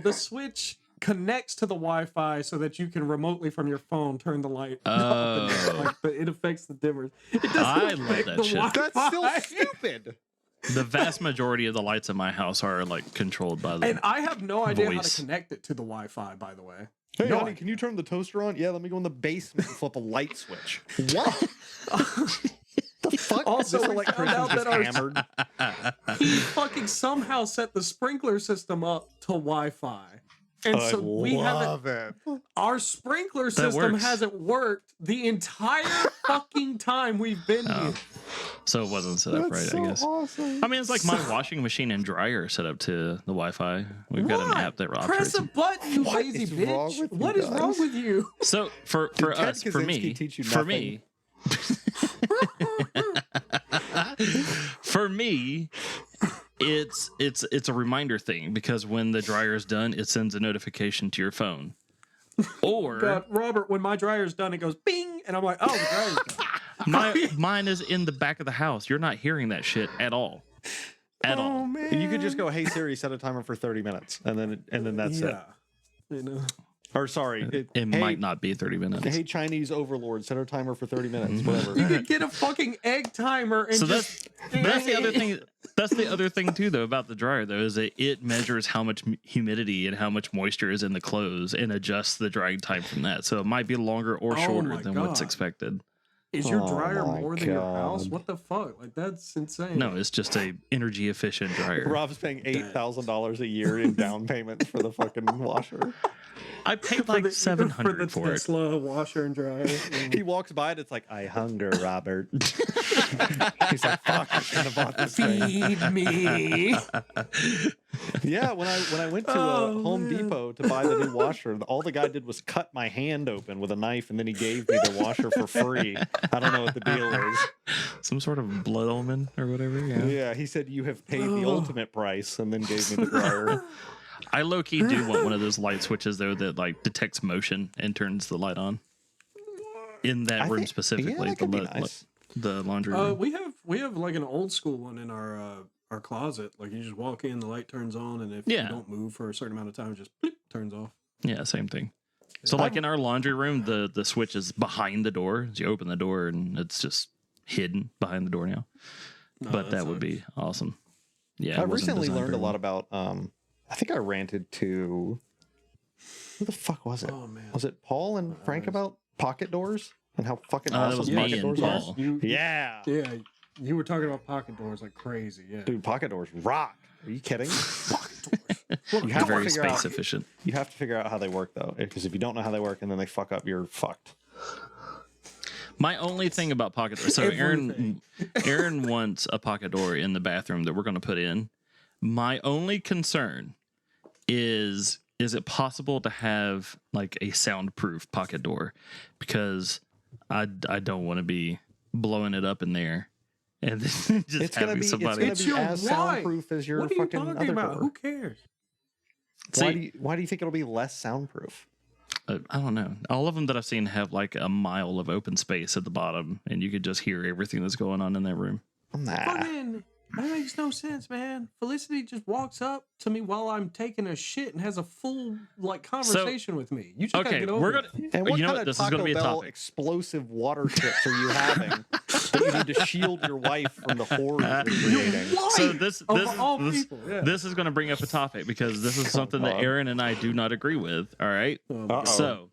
The switch connects to the Wi-Fi so that you can remotely from your phone turn the light up and down. Like, but it affects the dimmers. It doesn't I love affect that the shit. That's still Wi-Fi. stupid. The vast majority of the lights in my house are like controlled by the. And I have no idea how Voice. to connect it to the Wi-Fi, by the way. Hey, No honey, idea. can you turn the toaster on? Yeah, let me go in the basement and flip a light switch. What? The fuck? Also, This we electrician found out just that our- hammered. He fucking somehow set the sprinkler system up to Wi-Fi. And so we haven't. it. Our sprinkler system works. hasn't worked the entire fucking time we've been Oh. here. So it wasn't set up right, I guess. Awesome. I mean, it's like my washing machine and dryer set up to the Wi-Fi. We've got an app that Press operates. a button, you What lazy is wrong bitch. with you What is guys? wrong with you? So for Ted us, for me, Kaczynski teach you for nothing? me, for me, it's a reminder thing because when the dryer is done, it sends a notification to your phone. Or God, Robert, when my dryer's done, it goes bing, and I'm like, oh, the dryer's done. mine is in the back of the house. You're not hearing that shit at all. At all. Man. You could just go, "Hey Siri, set a timer for 30 minutes," and then that's it. You know. Or sorry, It hey, might not be 30 minutes. Hey Chinese overlord, set a timer for 30 minutes. Whatever. You could get a fucking egg timer and So just. that's the other thing. That's the other thing too, though, about the dryer, though, is that it measures how much humidity and how much moisture is in the clothes and adjusts the drying time from that. So it might be longer or Oh shorter my than what's God. expected. Is your Oh dryer my more than your house? God. What the fuck? Like, that's insane. No, it's just a energy efficient dryer. Rob's paying $8,000 a year in down payments for the fucking washer. I paid like for $700 the for it. Tesla washer and dryer. He walks by and it's like, "I hunger, Robert." He's like, "Fuck, I should have bought this thing." Feed me. Yeah, when I went to Home Depot to buy the new washer, all the guy did was cut my hand open with a knife, and then he gave me the washer for free. I don't know what the deal is. Some sort of blood omen or whatever. Yeah. Yeah, he said, "You have paid the ultimate price," and then gave me the dryer. I low key do want one of those light switches though that like detects motion and turns the light on. In that room specifically, that could be nice. the laundry room. We have like an old school one in our closet. Like, you just walk in, the light turns on, and if you don't move for a certain amount of time, it just bleep, turns off. Yeah, same thing. So like in our laundry room, the switch is behind the door. So you open the door and it's just hidden behind the door now. But that would be awesome. Yeah, I recently learned a lot about. I think I ranted to. Who the fuck was it? Oh man, Was it Paul and Frank about pocket doors and how fucking that awesome was me pocket and doors Paul. are? Yeah. yeah. You were talking about pocket doors like crazy. Yeah. Dude, pocket doors rock. Are you kidding? You're have to very figure space out- efficient. You have to figure out how they work though, because if you don't know how they work and then they fuck up, you're fucked. My only thing about pocket doors. So Aaron wants a pocket door in the bathroom that we're going to put in. My only concern is it possible to have like a soundproof pocket door? Because I don't want to be blowing it up in there and then just It's gonna having be somebody. It's be your as wife. soundproof as your What are you fucking talking other about? door. Who cares? Why do you think it'll be less soundproof? I don't know. All of them that I've seen have like a mile of open space at the bottom, and you could just hear everything that's going on in that room. Nah. Fucking, that makes no sense, man. Felicity just walks up to me while I'm taking a shit and has a full like conversation with me. You just gotta Okay, get over we're it. gonna. And what You know kind what? of This is Taco gonna be a Bell topic. explosive water chips are you having that you need to shield your wife from the horror you're creating? So this Of all people, yeah. this is going to bring up a topic because this is something that God. Aaron and I do not agree with. All right. Uh-oh. So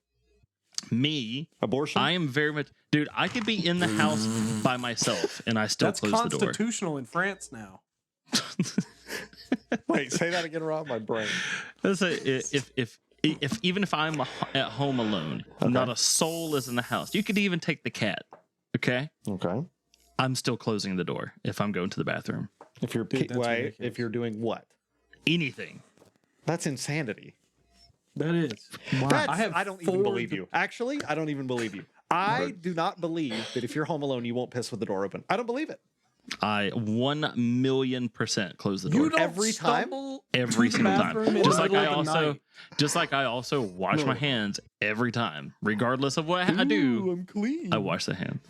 me, Abortion? I am very much, dude. I could be in the house by myself and I still That's close the door. constitutional in France now. Wait, say that again, Rob. My brain. Let's say if even if I'm at home alone, not a soul is in the house. You could even take the cat. Okay. Okay. I'm still closing the door if I'm going to the bathroom. If you're Dude, that's ridiculous. if you're doing what? Anything. That's insanity. That is. I don't even believe you. Actually, I don't even believe you. I do not believe that if you're home alone, you won't piss with the door open. I don't believe it. I 1,000,000% close the door. You don't Every time? stumble Every to the single bathroom time. in Just the like middle of the night. I also wash my hands every time, regardless of what I do. I'm clean. I wash the hand.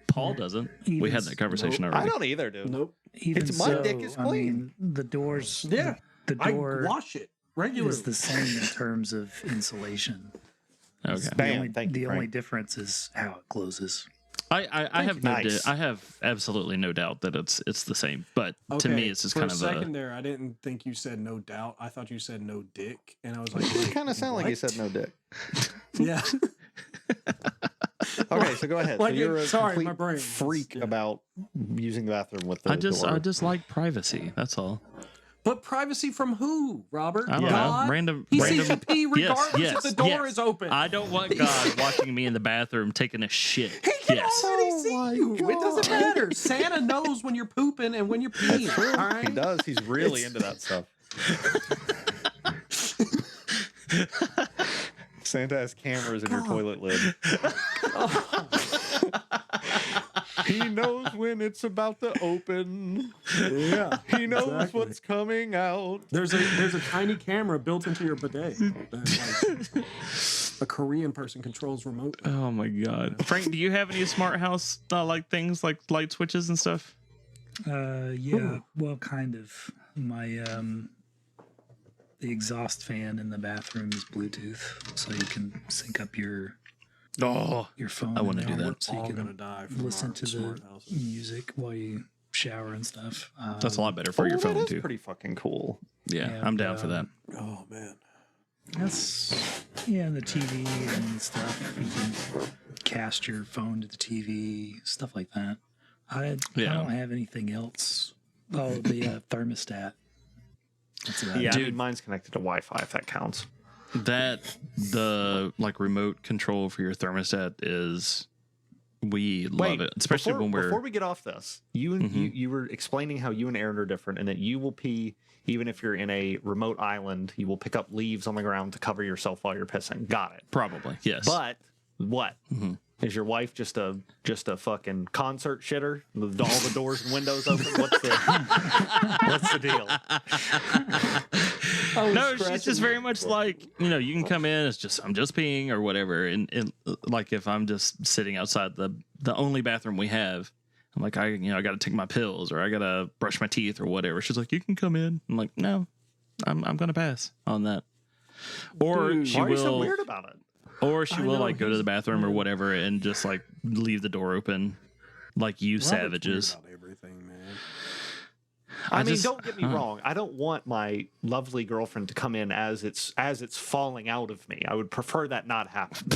Paul doesn't. We Even had that conversation already. I don't either, dude. Nope. Even It's my so, dick is I clean. mean, the doors. Yeah. The I door wash it regularly. is the same in terms of insulation. Okay. The Bam, only, thank you, the only Frank. difference is how it closes. I have Nice. I have absolutely no doubt that it's the same. But to Okay, me, it's just for kind a of second there. I didn't think you said no doubt. I thought you said no dick, and I was like, You wait, kind of sound like you what? said no dick. Yeah. Okay, so go ahead. Like so you're a sorry, complete my brain. freak Yeah. about using the bathroom with the I just door. I just like privacy. That's all. But privacy from who, Robert? I don't God? know. Random. He sees you pee regardless if the door is open. I don't want God watching me in the bathroom taking a shit. He can Yes. already see you. It doesn't matter. Santa knows when you're pooping and when you're peeing. All right? He does. He's really into that stuff. Santa has cameras in your toilet lid. He knows when it's about to open. Yeah. He knows exactly. what's coming out. There's a tiny camera built into your bidet that like a Korean person controls remotely. Oh my God, Frank, do you have any smart house like things like light switches and stuff? Yeah, well, kind of. My the exhaust fan in the bathroom is Bluetooth, so you can sync up your phone. I want to and do all that. so you All can gonna die from listen our to the smart houses. music while you shower and stuff. That's a lot better for your phone that is too. pretty fucking cool. Yeah, And, I'm down for that. Oh man. That's and the TV and stuff. You can cast your phone to the TV, stuff like that. I don't have anything else. Oh, the thermostat. That's about Yeah, it. I mean, mine's connected to Wi-Fi if that counts. That the like remote control for your thermostat is. We love it, especially before we get off this. You were explaining how you and Aaron are different, and that you will pee even if you're in a remote island. You will pick up leaves on the ground to cover yourself while you're pissing. Got it. Probably yes. But what is your wife just a fucking concert shitter? With all the doors and windows open. What's the deal? No, she's just very much like, you can come in, I'm just peeing or whatever. And like if I'm just sitting outside the only bathroom we have, I'm like, I got to take my pills or I got to brush my teeth or whatever. She's like, you can come in. I'm like, no, I'm going to pass on that. Or Dude, she Why are you will, so weird about it? or she I will know, like go to he's- the bathroom or whatever and just like leave the door open like you Robert's savages. weird about everything, man. I mean, don't get me wrong. I don't want my lovely girlfriend to come in as it's falling out of me. I would prefer that not happen.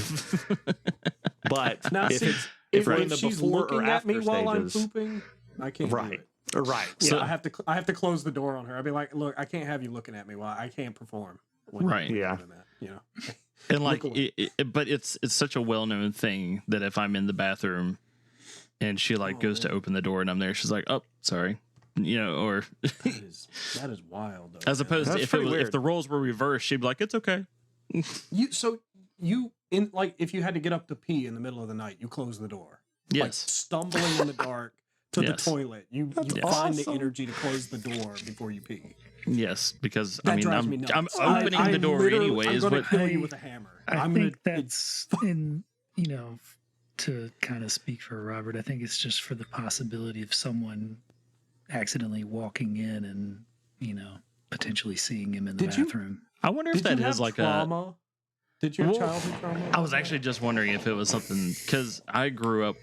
But Now, if see, it's if we're in the she's before looking or at me after while I'm stages, pooping, I can't do right, it. right. Yeah, So- I have to close the door on her. I'd be like, look, I can't have you looking at me while I can't perform. Right. You're Yeah. doing that, And like, Look away. but it's such a well-known thing that if I'm in the bathroom and she like goes to open the door and I'm there, she's like, "Oh, sorry," or That is wild, though. as man. opposed to That's if pretty weird. the roles were reversed, she'd be like, "It's okay." If you had to get up to pee in the middle of the night, you close the door. Like Yes, stumbling in the dark to Yes. the toilet, you find the awesome. energy to close the door before you pee. yes, because That I mean, drives me I'm nuts. opening the door I'm anyways. going to But kill you with a hammer. I I'm think gonna, that's to kind of speak for Robert. I think it's just for the possibility of someone accidentally walking in and potentially seeing him in the Did you- bathroom. I wonder if Did that you is have like trauma? Did you have Well, childhood trauma? I was actually just wondering if it was something because I grew up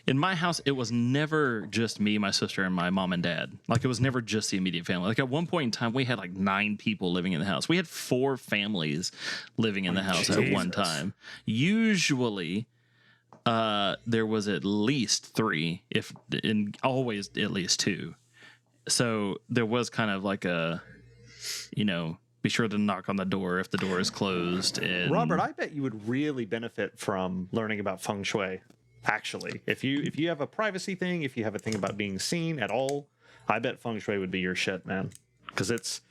in my house. It was never just me, my sister, and my mom and dad. Like it was never just the immediate family. Like at one point in time, we had like 9 people living in the house. We had 4 families living in the house at one time. Usually, there was at least 3, always at least 2. So there was kind of like a, be sure to knock on the door if the door is closed. And Robert, I bet you would really benefit from learning about feng shui. Actually, if you have a privacy thing, if you have a thing about being seen at all, I bet feng shui would be your shit, man. Because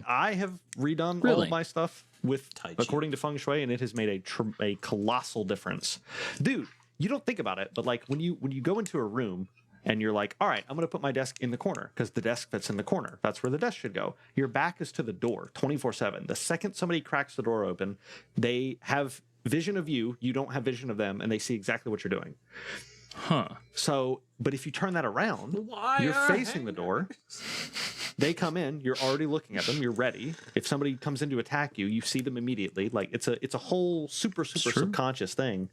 I have redone all Really? of my stuff with Tai Chi. according to feng shui, and it has made a colossal difference, dude. You don't think about it, but like when you go into a room and you're like, all right, I'm going to put my desk in the corner because the desk fits in the corner. That's where the desk should go. Your back is to the door 24/7. The second somebody cracks the door open, they have vision of you. You don't have vision of them, and they see exactly what you're doing. Huh. So, but if you turn that around, you're facing the door. They come in, you're already looking at them, you're ready. If somebody comes in to attack you, you see them immediately. Like it's a whole super subconscious thing.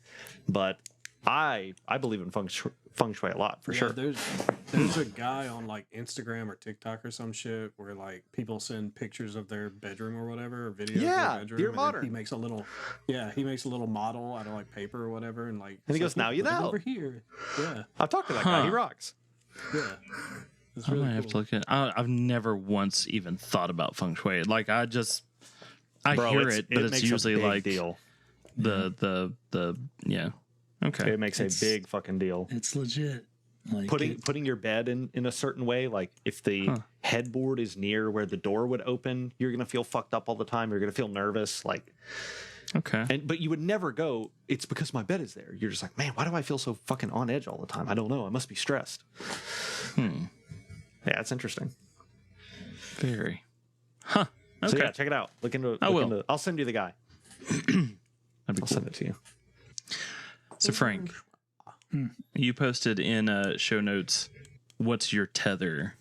But I believe in feng shui a lot for Yeah, sure. There's a guy on like Instagram or TikTok or some shit where like people send pictures of their bedroom or whatever, or videos Yeah, of their bedroom. Dear and then Modern. He makes a little model out of like paper or whatever, and like. And he it's goes, like, "Now you "Look, look know." over here. Yeah, I've talked to that guy. He rocks. yeah. It's I really might have to cool. look at. I've never once even thought about feng shui. Like I Bro, hear it, but it's makes a usually big like deal. the yeah. Okay. It makes a big fucking deal. It's legit. Like Putting your bed in a certain way, like if the headboard is near where the door would open, you're gonna feel fucked up all the time. You're gonna feel nervous, like. Okay. But you would never go, it's because my bed is there. You're just like, man, why do I feel so fucking on edge all the time? I don't know. I must be stressed. Yeah, it's interesting. Very. Huh. Okay. So yeah, check it out. Look into. I'll send you the guy. I'll send it to you. So Frank, you posted in show notes. What's your tether?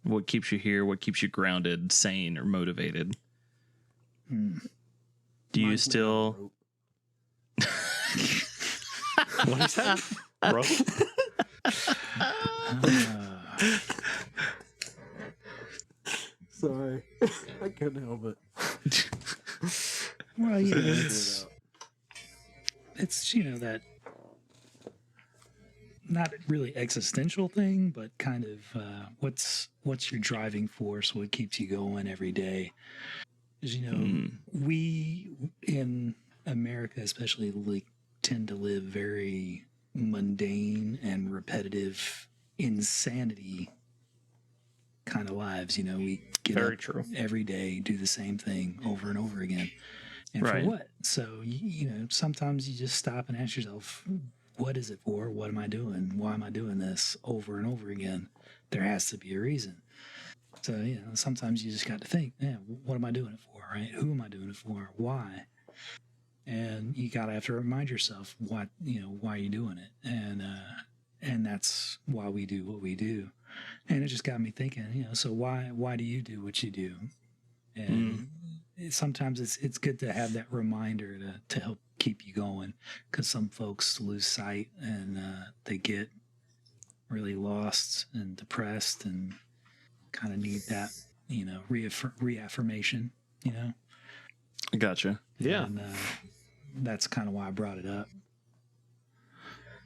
What keeps you here? What keeps you grounded, sane, or motivated? Do you still? What is that, bro? Sorry, I couldn't help it. Well, you know, it's you know that not really existential thing, but kind of what's your driving force? What keeps you going every day? Because you know we in America, especially, like tend to live very mundane and repetitive insanity kind of lives. You know, we get Very up true. every day, do the same thing over and over again. And Right. for what? So, you know, sometimes you just stop and ask yourself, what is it for? What am I doing? Why am I doing this over and over again? There has to be a reason. So, you know, sometimes you just got to think, yeah, what am I doing it for? Right? Who am I doing it for? Why? And you got to have to remind yourself why are you doing it? And that's why we do what we do. And it just got me thinking, you know, so why do you do what you do? And sometimes it's good to have that reminder to help keep you going, because some folks lose sight and they get really lost and depressed and kind of need that, you know, reaffirmation, you know. Gotcha. Yeah. And that's kind of why I brought it up.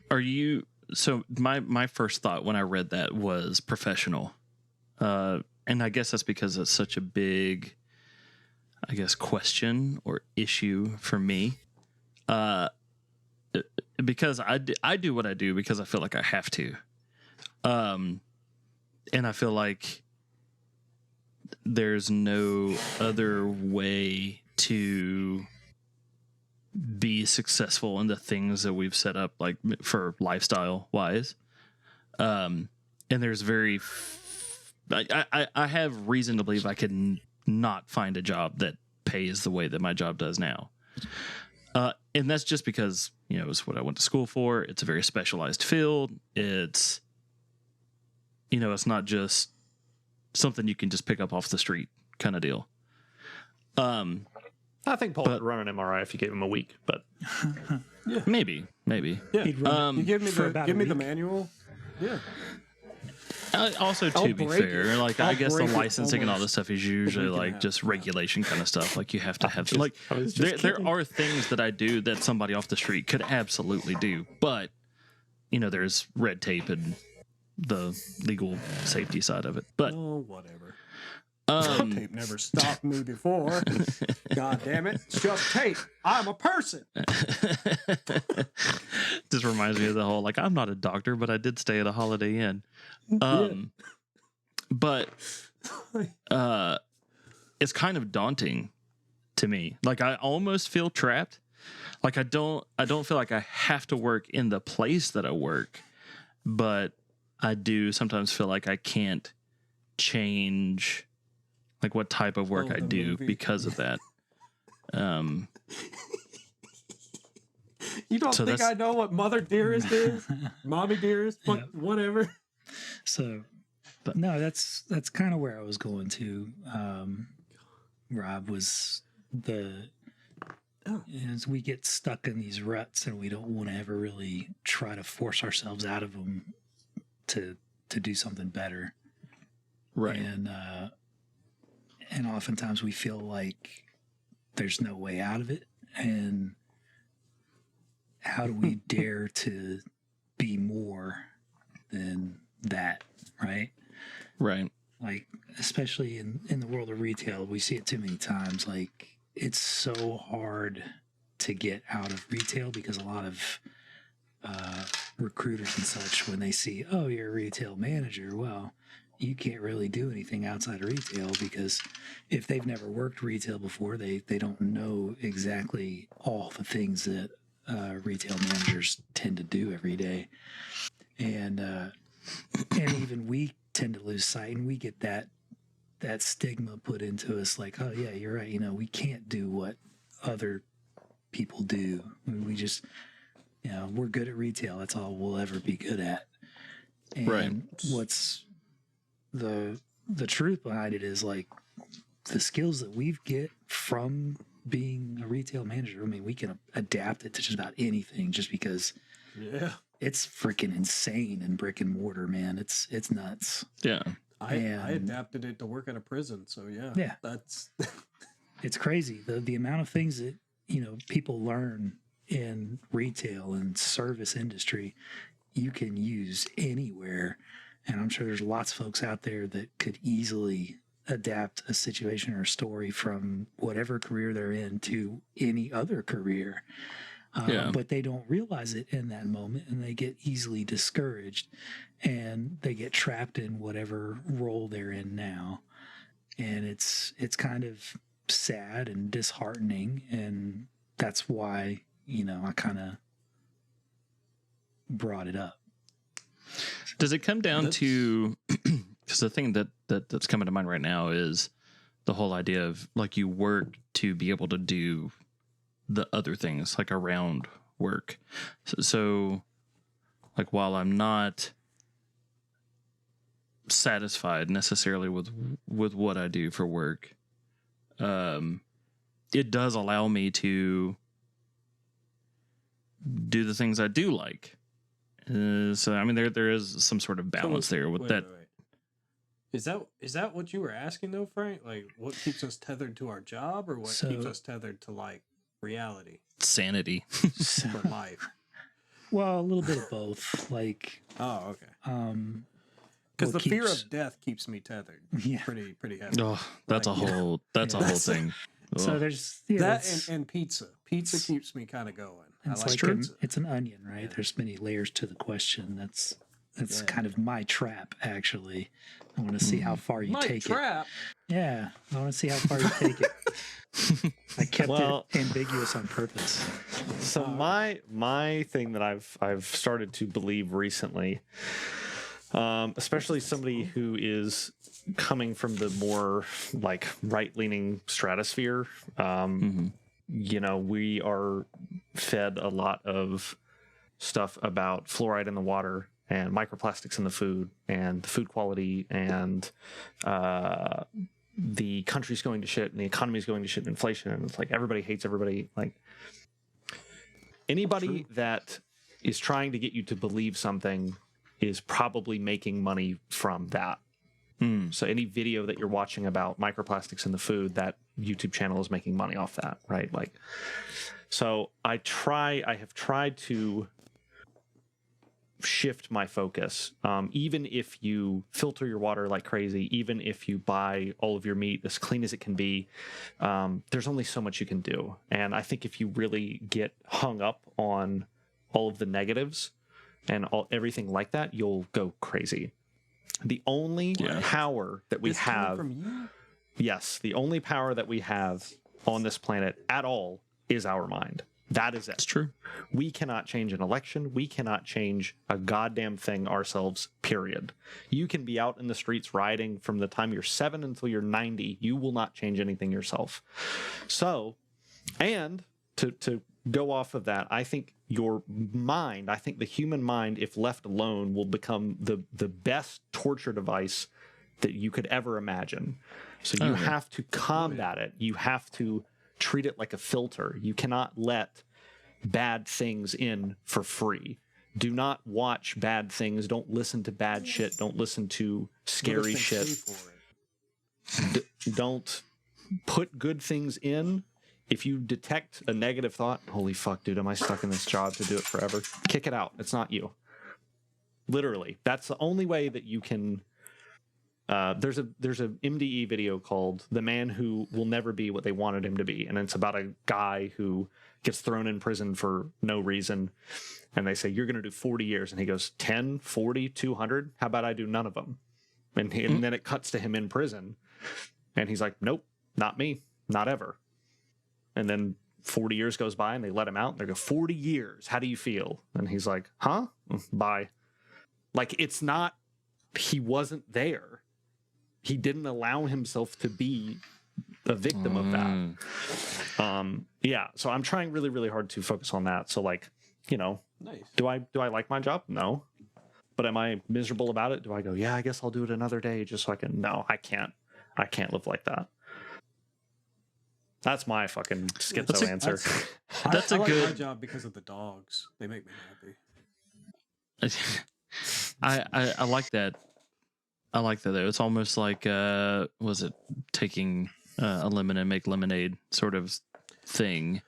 Are you? So my first thought when I read that was professional, and I guess that's because it's such a big, I guess, question or issue for me. Because I do what I do because I feel like I have to, and I feel like there's no other way to be successful in the things that we've set up, like for lifestyle wise. And there's I have reason to believe I could not find a job that pays the way that my job does now. And that's just because, you know, it's what I went to school for. It's a very specialized field. It's, you know, it's not just something you can just pick up off the street kind of deal. I think Paul would run an MRI if you gave him a week, but maybe. Yeah, He'd run you give me for about a the week. manual. Yeah, Also, I'll to be break fair, it. like I'll I guess the break it licensing and all almost this stuff is usually a week and a like half. just regulation kind of stuff. Like you have to have like I was just there are things that I do that somebody off the street could absolutely do, but you know, there's red tape and the legal safety side of it. But oh whatever. Tape never stopped me before. God damn it! It's just tape. I'm a person. just reminds me of the whole like I'm not a doctor, but I did stay at a Holiday Inn. But it's kind of daunting to me. Like I almost feel trapped. Like I don't feel like I have to work in the place that I work, but I do sometimes feel like I can't change like what type of work I do movie. because of that. You don't So think that's- I know what Mother Dearest is? Mommy Dearest? Yeah. Whatever. So, but no, that's kind of where I was going to. Rob was as we get stuck in these ruts and we don't want to ever really try to force ourselves out of them to do something better. Right. And oftentimes we feel like there's no way out of it. And how do we dare to be more than that, right? Right. Like, especially in the world of retail, we see it too many times. Like, it's so hard to get out of retail because a lot of recruiters and such, when they see, oh, you're a retail manager, well, you can't really do anything outside of retail, because if they've never worked retail before, they don't know exactly all the things that retail managers tend to do every day. And even we tend to lose sight, and we get that stigma put into us, like, oh yeah, you're right, we can't do what other people do. We just, we're good at retail. That's all we'll ever be good at. And Right. what's the truth behind it is, like, the skills that we get from being a retail manager, I mean, we can adapt it to just about anything, just because it's freaking insane in brick and mortar, man. It's nuts. Yeah. I adapted it to work at a prison, so yeah. That's it's crazy the amount of things that people learn in retail and service industry you can use anywhere. And I'm sure there's lots of folks out there that could easily adapt a situation or a story from whatever career they're in to any other career. But they don't realize it in that moment, and they get easily discouraged, and they get trapped in whatever role they're in now. And it's kind of sad and disheartening, and that's why I kind of brought it up. Does it come down to, because the thing that's coming to mind right now is the whole idea of, like, you work to be able to do the other things, like, around work. So like, while I'm not satisfied necessarily with what I do for work, it does allow me to do the things I do like. So I mean, there is some sort of balance there with that. Wait. Is that what you were asking though, Frank? Like, what keeps us tethered to our job, or what keeps us tethered to, like, reality? Sanity. For life. Well, a little bit of both. Like, oh, okay. Because the fear of death keeps me tethered. Yeah, pretty heavy. Oh, that's a whole thing. So there's that and pizza. Pizza keeps me kind of going. It's like it's an onion, right? Yeah. There's many layers to the question. That's kind of my trap, actually. I want to see how far you take it. Yeah, I want to see how far you take it. I kept it ambiguous on purpose. So my thing that I've started to believe recently, especially somebody who is coming from the more, like, right-leaning stratosphere, we are fed a lot of stuff about fluoride in the water and microplastics in the food and the food quality, and the country's going to shit and the economy's going to shit, and inflation, and it's like everybody hates everybody. Like, anybody that is trying to get you to believe something is probably making money from that. So any video that you're watching about microplastics in the food, that YouTube channel is making money off that, right? Like, so I have tried to shift my focus. Even if you filter your water like crazy, even if you buy all of your meat as clean as it can be, there's only so much you can do. And I think if you really get hung up on all of the negatives and everything like that, you'll go crazy. The only power that we have, the only power that we have on this planet at all is our mind. That is it. It's true. We cannot change an election. We cannot change a goddamn thing ourselves, period. You can be out in the streets rioting from the time you're 7 until you're 90. You will not change anything yourself. So, and to go off of that, I think your mind, I think the human mind, if left alone, will become the best torture device that you could ever imagine. So you have to combat it. You have to treat it like a filter. You cannot let bad things in for free. Do not watch bad things. Don't listen to bad shit. Don't listen to scary shit. Don't put good things in. If you detect a negative thought, holy fuck, dude, am I stuck in this job to do it forever? Kick it out. It's not you. Literally. That's the only way that you can there's a MDE video called "The Man Who Will Never Be What They Wanted Him to Be," and it's about a guy who gets thrown in prison for no reason, and they say, "You're going to do 40 years," and he goes, 10, 40, 200. How about I do none of them? And then it cuts to him in prison, and he's like, "Nope, not me, not ever." And then 40 years goes by, and they let him out. And they go, 40 years. How do you feel? And he's like, "Huh? Bye." Like, it's not. He wasn't there. He didn't allow himself to be a victim of that. Yeah. So I'm trying really, really hard to focus on that. So, like, Nice. do I like my job? No. But am I miserable about it? Do I go, yeah, I guess I'll do it another day just so I can? No, I can't. I can't live like that. That's my fucking schizo answer. That's I a like good my job because of the dogs. They make me happy. I like that. I like that though. It's almost like was it taking a lemon and make lemonade sort of thing.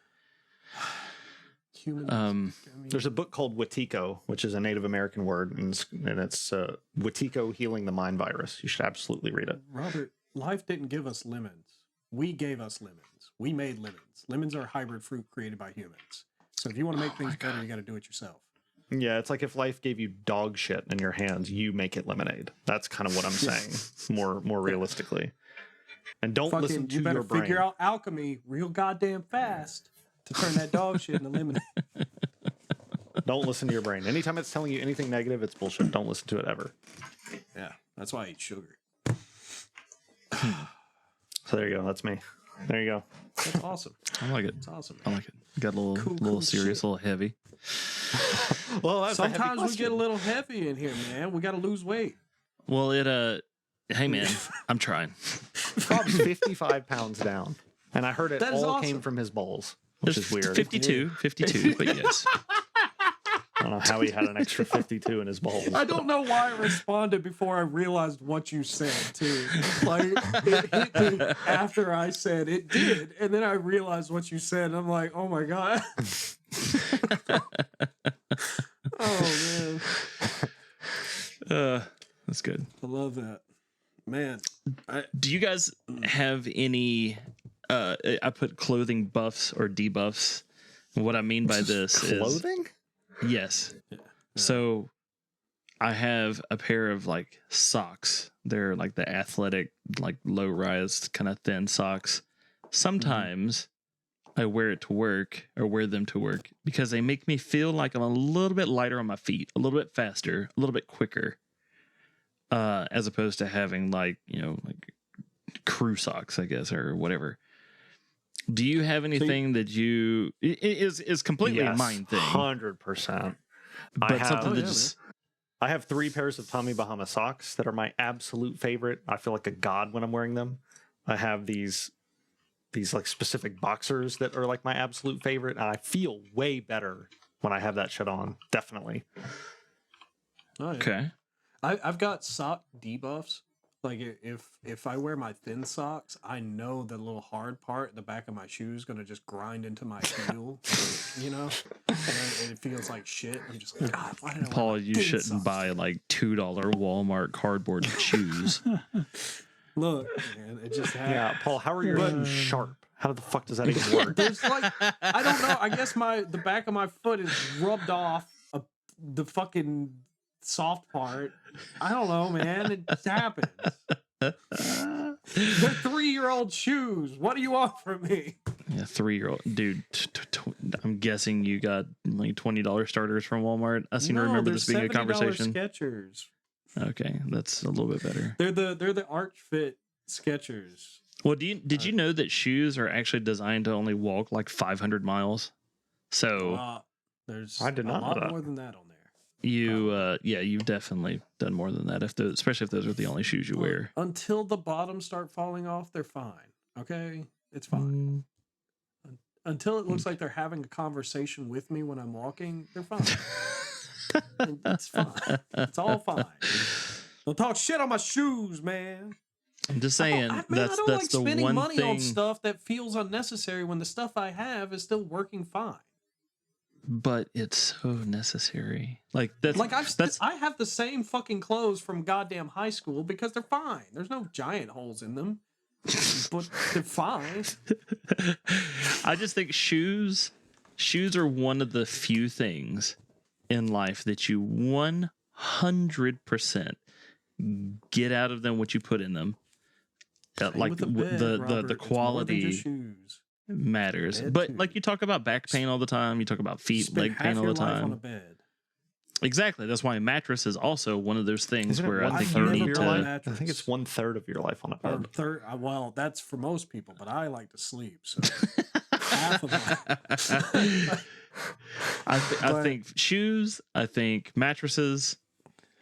There's a book called Wetiko, which is a Native American word, and it's Wetiko Healing the Mind Virus. You should absolutely read it. Robert, life didn't give us lemons. We gave us lemons. We made lemons. Lemons are a hybrid fruit created by humans. So if you want to make things better, you got to do it yourself. Yeah, it's like if life gave you dog shit in your hands, you make it lemonade. That's kind of what I'm saying, more realistically. And don't listen to you better your brain. figure out alchemy real goddamn fast to turn that dog shit into lemonade. Don't listen to your brain. Anytime it's telling you anything negative, it's bullshit. Don't listen to it ever. Yeah, that's why I eat sugar. So there you go. That's me. There you go. That's awesome. I like it. It's awesome. I like it. Got a little Cool serious, shit. a little heavy. Well, sometimes we get a little heavy in here, man. We got to lose weight. Well, hey man, I'm trying. Bob's 55 pounds down, and I heard it That is all awesome. came from his balls, which is weird. 52, but yes. I don't know how he had an extra 52 in his balls. I don't know why I responded before I realized what you said, too. Like, it hit me after I said it did, and then I realized what you said, and I'm like, oh my God. Oh, man. That's good. I love that. Man. Do you guys have any I put clothing buffs or debuffs? What I mean by this is clothing? Yes. Yeah. So I have a pair of like socks. They're like the athletic, like low rise kind of thin socks. Sometimes I wear it to work or wear them to work because they make me feel like I'm a little bit lighter on my feet, a little bit faster, a little bit quicker. As opposed to having like crew socks, I guess, or whatever. Do you have anything that you is completely a mind thing? 100%. But something that just I have 3 pairs of Tommy Bahama socks that are my absolute favorite. I feel like a god when I'm wearing them. I have these like specific boxers that are like my absolute favorite, and I feel way better when I have that shit on. Definitely. Oh, yeah. Okay. I've got sock debuffs. Like if I wear my thin socks, I know the little hard part at the back of my shoe is going to just grind into my heel, and it feels like shit. I'm just like, God, why did I wear Paul, my you thin shouldn't socks? buy like $2 Walmart cardboard shoes. Look, man, it just happened. Yeah, Paul, how are your shoes sharp? How the fuck does that even work? There's like, I don't know. I guess the back of my foot is rubbed off the fucking soft part. I don't know, man. It just happens. They're 3-year-old shoes. What do you want from me? Yeah, 3-year-old dude. I'm guessing you got like $20 starters from Walmart. I seem to remember this being a conversation. Skechers. Okay, that's a little bit better. They're the Arch Fit Skechers. Well, did you know that shoes are actually designed to only walk like 500 miles? So there's I did not a lot know that. more than that on there. You've definitely done more than that. Especially if those are the only shoes you wear. Until the bottoms start falling off, they're fine. Okay, it's fine. Until it looks like they're having a conversation with me when I'm walking, they're fine. It's fine. It's all fine. Don't talk shit on my shoes, man. I'm just saying I that's don't like the spending one money thing. on stuff that feels unnecessary when the stuff I have is still working fine. but it's so necessary. Like that's Like I have the same fucking clothes from goddamn high school because they're fine. There's no giant holes in them, but they're fine. I just think shoes are one of the few things in life that you 100% get out of them what you put in them. Like the quality matters. But like you talk about back pain all the time, you talk about feet, leg pain all the time. On a bed. Exactly. That's why a mattress is also one of those things where I think you third of need your to. life? I think it's 1/3 of your life on a bed. Well, that's for most people, but I like to sleep, so half of my. I think shoes. I think mattresses.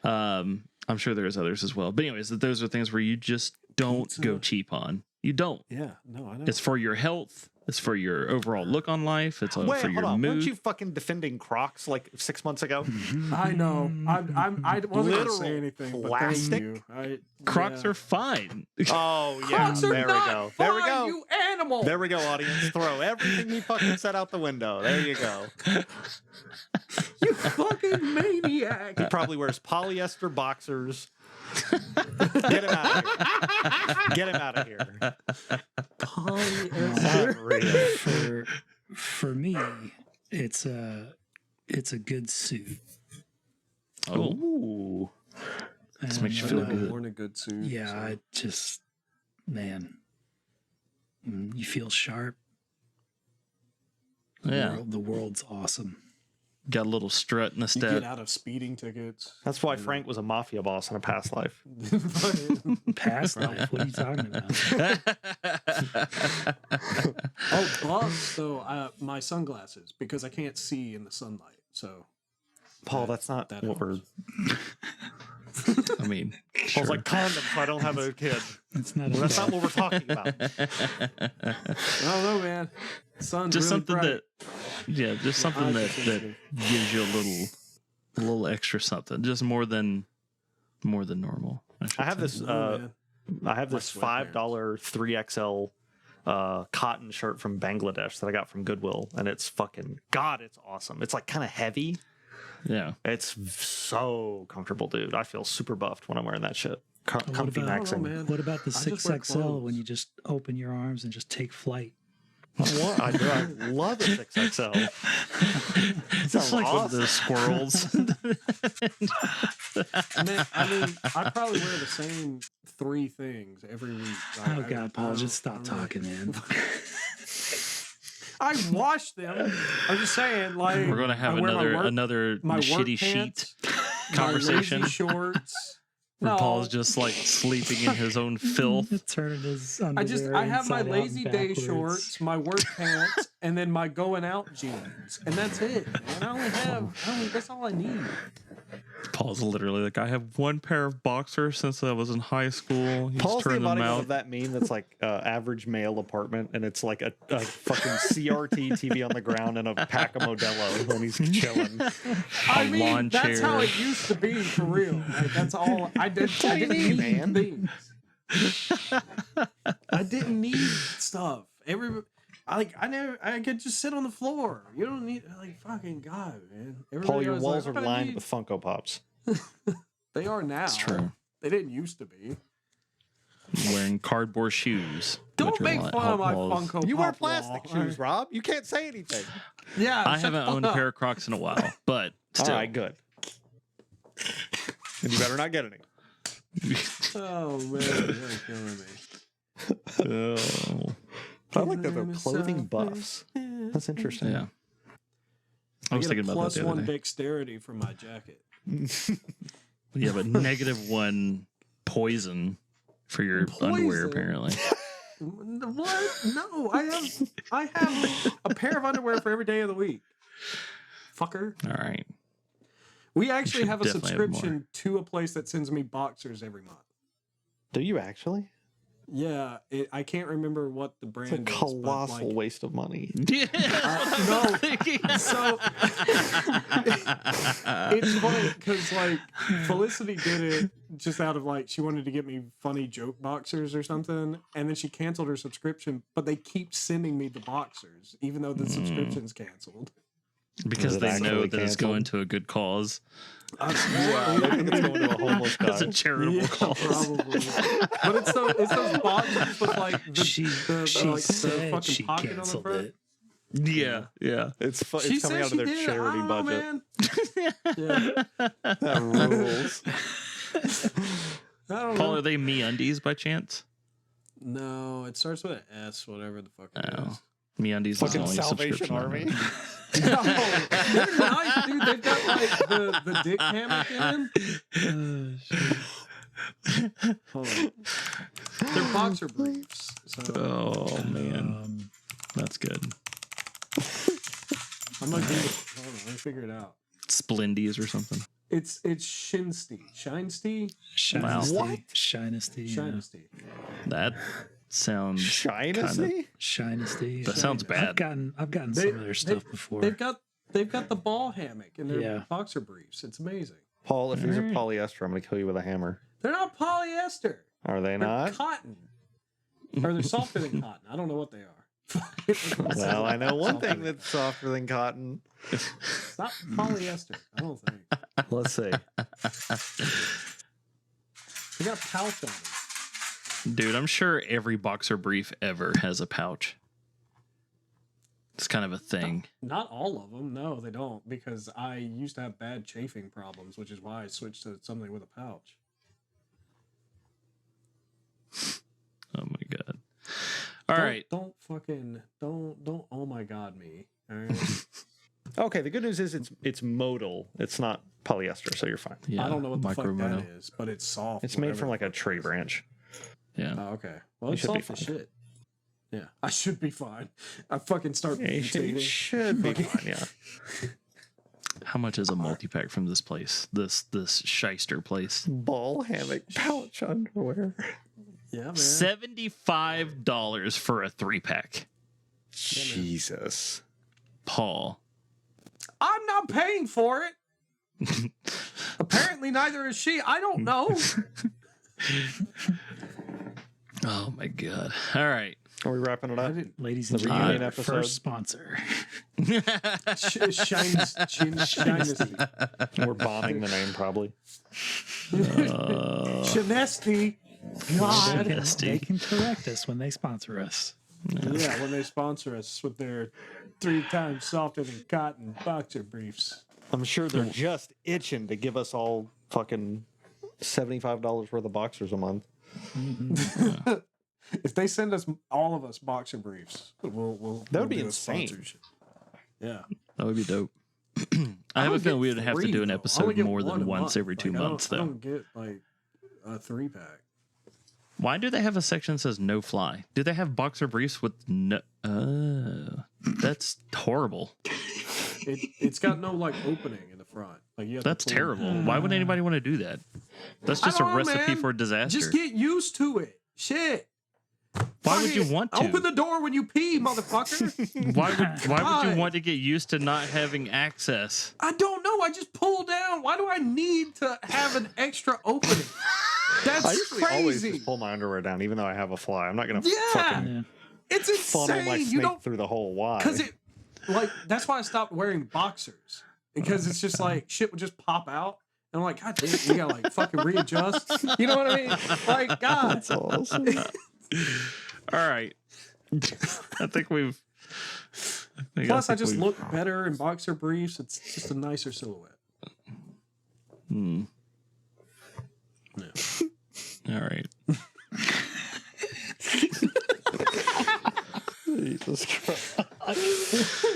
I'm sure there's others as well. But anyways, those are things where you just don't go cheap on. You don't. Yeah, no, I know. It's for your health. It's for your overall look on life. It's for your mood. Weren't you fucking defending Crocs like 6 months ago? I know. I wasn't going to say anything, but thank you. Crocs are fine. Oh, yeah. Crocs are there we not go. fine, There we go. you animal. There we go, audience. Throw everything he fucking said out the window. There you go. You fucking maniac. He probably wears polyester boxers. Get him out of here. Get him out of here. Polyester. For me, it's a good suit. Oh, this makes you feel good. Worn a good suit. Yeah, so. I just, man, you feel sharp. Yeah, The world's awesome. got a little strut in the You step. get out of speeding tickets. That's why Frank was a mafia boss in a past life. Past life? What are you talking about? Oh, gloves, though. My sunglasses, because I can't see in the sunlight. So, Paul, that's not that what we're... helps. I mean, Paul's like, condoms, so I don't have a kid. It's not. Well, that's not what we're talking about. I don't know, man. Sun's just really something bright. just something that gives you a little extra something, just more than normal. I have this man. I have this My $5 sweatpants. 3XL cotton shirt from Bangladesh that I got from Goodwill, and it's fucking it's awesome. It's like kind of heavy. Yeah, It's so comfortable, dude. I feel super buffed when I'm wearing that shit. Comfy about- maxing. man. What about the I just wear 6XL clothes. when you just open your arms and just take flight? I do. I love a 6XL. it's like one of those squirrels. I mean, I probably wear the same 3 things every week. Oh God, Paul, just stop talking, man. I wash them. I'm just saying, like We're gonna have I wear another my work shitty pants, sheet my conversation. lazy shorts. Where No, Paul's just like sleeping in his own filth. Turning his underwear I have my inside out lazy and day backwards. shorts, my work pants, and then my going out jeans, and that's it. Man, that's all I need. Paul's literally like, I have one pair of boxers since I was in high school. He's Paul's the turned them embodiment out. of that meme that's like average male apartment, and it's like a fucking CRT TV on the ground and a pack of Modelo when he's chilling. I lawn mean, that's chair. how it used to be for real. Like, that's all I did. I didn't need man? things. I didn't need stuff. I could just sit on the floor. You don't need fucking God, man. Paul, Everybody your was walls like, are "What do I lined need?" with Funko Pops. They are now. It's true. They didn't used to be. Wearing cardboard shoes. Don't which are make like fun of my Paul's- Funko You wear Pop wall. plastic shoes, Rob. You can't say anything. Yeah, I shut haven't the owned a fuck pair up. of Crocs in a while, but still. All right, good. And you better not get any. Oh man, you're killing me. Oh, I like that they're clothing buffs. That's interesting. yeah. I I was get thinking a about that the +1 other day. dexterity from my jacket. Yeah, but -1 poison for your underwear, Poison? apparently. What? No, I have a pair of underwear for every day of the week. Fucker. All right. We actually should have a definitely have subscription to a place that sends me boxers every month. Do you actually? Yeah, I can't remember what the brand It's a is. colossal waste of money. No. So it's funny because Felicity did it just out of she wanted to get me funny joke boxers or something, and then she canceled her subscription. But they keep sending me the boxers even though the subscription's canceled. Because they know that it's going to a good cause. Yeah, They think it's going to a homeless guy. It's a charitable cause. probably. But it's those boxes with like the said fucking she pocket on the canceled front. it. Yeah. It's She it's coming said out of she their did. charity I don't know, budget. man. Yeah. That rules. I don't Paul, know. are they MeUndies by chance? No, it starts with an S, whatever the fuck it Oh. is. MeUndies is the Fucking only Salvation subscription I Army. have. No, they're nice, dude. They've got like the dick hammock in them. Hold on. They're boxer briefs. So Oh man, that's good. I'm not good. Hold on, let me figure it out. Splendies or something. It's Shinsty. Shinesty? Shinesty. What? Shinesty. Shinesty. That sounds Shinesty? Shinesty. That sounds bad. I've gotten some of their stuff before. They've got the ball hammock in their Yeah. boxer briefs. It's amazing. Paul, if these are polyester, I'm going to kill you with a hammer. They're not polyester. Are they They're not? cotton. Or they're softer than cotton. I don't know what they are. Well, I know one thing that's softer than cotton. It's not polyester. I don't think. Let's see. They got a pouch on them. Dude, I'm sure every boxer brief ever has a pouch. It's kind of a thing. Not all of them. No, they don't. Because I used to have bad chafing problems, which is why I switched to something with a pouch. Oh my god. All right. Don't oh my god me. All right. Okay, the good news is it's modal. It's not polyester, so you're fine. Yeah, I don't know what the fuck micro-mono. that is, but it's soft. It's made whatever from the like a fuck it tree is. branch. Yeah. Oh, okay. Well, You it's should be soft as fine. shit. Yeah, I should be fine. I fucking start Yeah, you mutating. should be fine, yeah. How much is a multi-pack from this place? This shyster place? Ball hammock pouch underwear. Yeah, man. $75 for a 3-pack. Jesus. Paul. I'm not paying for it. Apparently, neither is she. I don't know. Oh my god. All right. Are we wrapping it I up? didn't. Ladies and The reunion gentlemen, episode. first sponsor. Shines. We're bombing the name, probably. Shinesty. God. They can correct us when they sponsor us. Yeah, when they sponsor us with their 3 times softer than cotton boxer briefs. I'm sure they're just itching to give us all fucking $75 worth of boxers a month. If they send us all of us boxer briefs, we'll That would be do a insane. sponsorship. Yeah. That would be dope. I have a feeling we would have to do an I only episode get more one than a once month. every 2 Like, months, I though. don't get like a 3-pack. Why do they have a section that says no fly? Do they have boxer briefs with no? That's horrible. It's got no like opening in the front. Like you have That's to pull it. terrible. Why would anybody want to do that? That's just a I don't know, recipe man. for disaster. Just get used to it. Shit. Why would Fuck you it. want to? Open the door when you pee, motherfucker. Why would God. you want to get used to not having access? I don't know. I just pull down. Why do I need to have an extra opening? That's I usually always crazy. just pull my underwear down, even though I have a fly. I'm not going to Yeah. fucking It's funnel my insane. You snake don't through the hole. Why? because it like that's why I stopped wearing boxers because it's just like shit would just pop out. And I'm like, God damn, you gotta like fucking readjust. You know what I mean? Like, God. That's awesome. All right. I think we've. Plus, I just look better in boxer briefs. It's just a nicer silhouette. Hmm. Yeah. All right. Jesus Christ.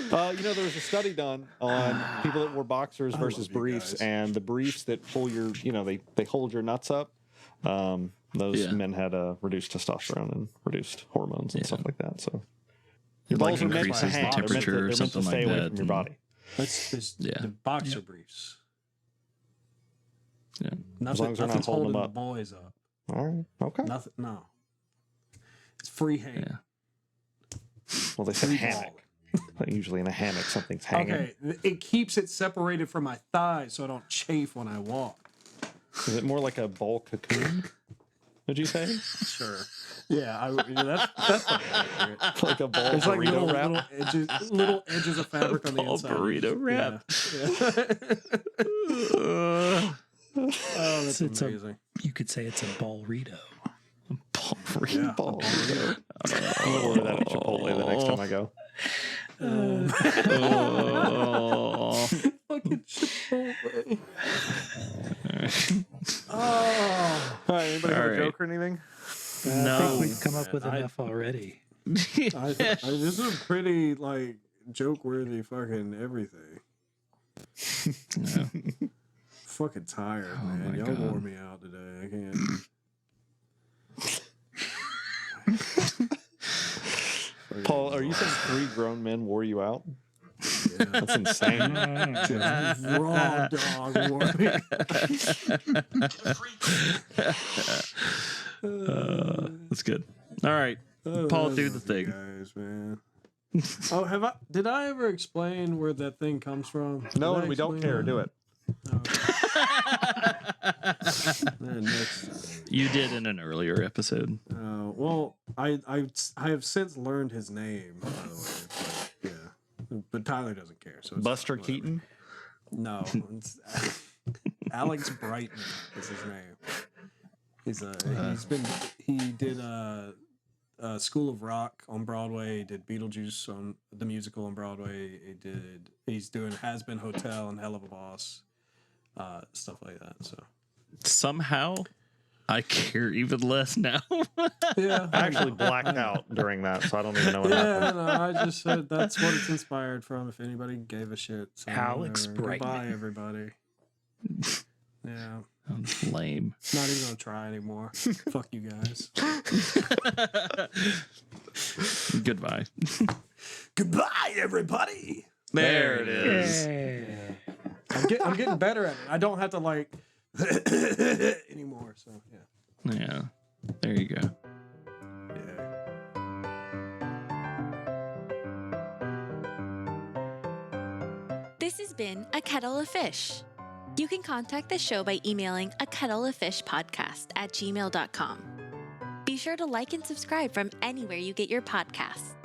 There was a study done on people that wore boxers versus love you briefs, guys. and the briefs that pull your, they hold your nuts up. Those Yeah. men had reduced testosterone and reduced hormones and Yeah. stuff like that. So It, your like, balls are meant to increases the hang. They're meant to- temperature or they're meant to something stay like away that, from your and- body. That's Yeah. the boxer briefs. Yeah. Nothing, long as they're not nothing's holding holding them the up. boys up. All right. Okay. Nothing. No. It's free hang. Yeah. Well, they said Free hammock. balling. Like, usually in a hammock, something's hanging. Okay, it keeps it separated from my thighs so I don't chafe when I walk. Is it more like a ball cocoon? Would you say? Sure. Yeah, that's accurate. Like a ball There's like burrito wrap? little edges of fabric on the Ball inside. burrito wrap. Yeah. Oh, that's It's amazing. You could say it's a ballrito. Ball burrito. Yeah, Ball burrito. I'm gonna order that at Chipotle the next time I go. Oh. Fucking Chipotle. Oh. All right, anybody have All a right. joke or anything? I think we've come up with enough already. This is pretty like joke worthy fucking everything. No. Fucking tired, Oh man. my Y'all God. wore me out today. I can't. Paul, are you saying 3 grown men wore you out? Yeah. That's insane. Just raw dog wore me. That's good. All right. Paul, do the thing. Guys, man. Oh, did I ever explain where that thing comes from? No, Did I we don't explain care. that? Do it. Man, next. You did in an earlier episode. Well, I have since learned his name, by the way. But, yeah, but Tyler doesn't care. So it's Buster whatever. Keaton? No, it's Alex Brighton is his name. He did School of Rock on Broadway. He did Beetlejuice on the musical on Broadway. He's doing Has Been Hotel and Hell of a Boss, stuff like that. So Somehow, I care even less now. yeah, I actually blacked out during that, so I don't even know what happened. Yeah, no, I just said that's what it's inspired from. If anybody gave a shit, so Alex whatever. Brightman. Goodbye, everybody. Yeah, Lame. not even gonna try anymore. Fuck you guys. Goodbye. Goodbye, everybody. There it is. Hey. I'm getting better at it. I don't have to like anymore. So yeah. Yeah. There you go. Yeah. This has been A Kettle of Fish. You can contact the show by emailing akettleoffishpodcast@gmail.com. Be sure to like and subscribe from anywhere you get your podcasts.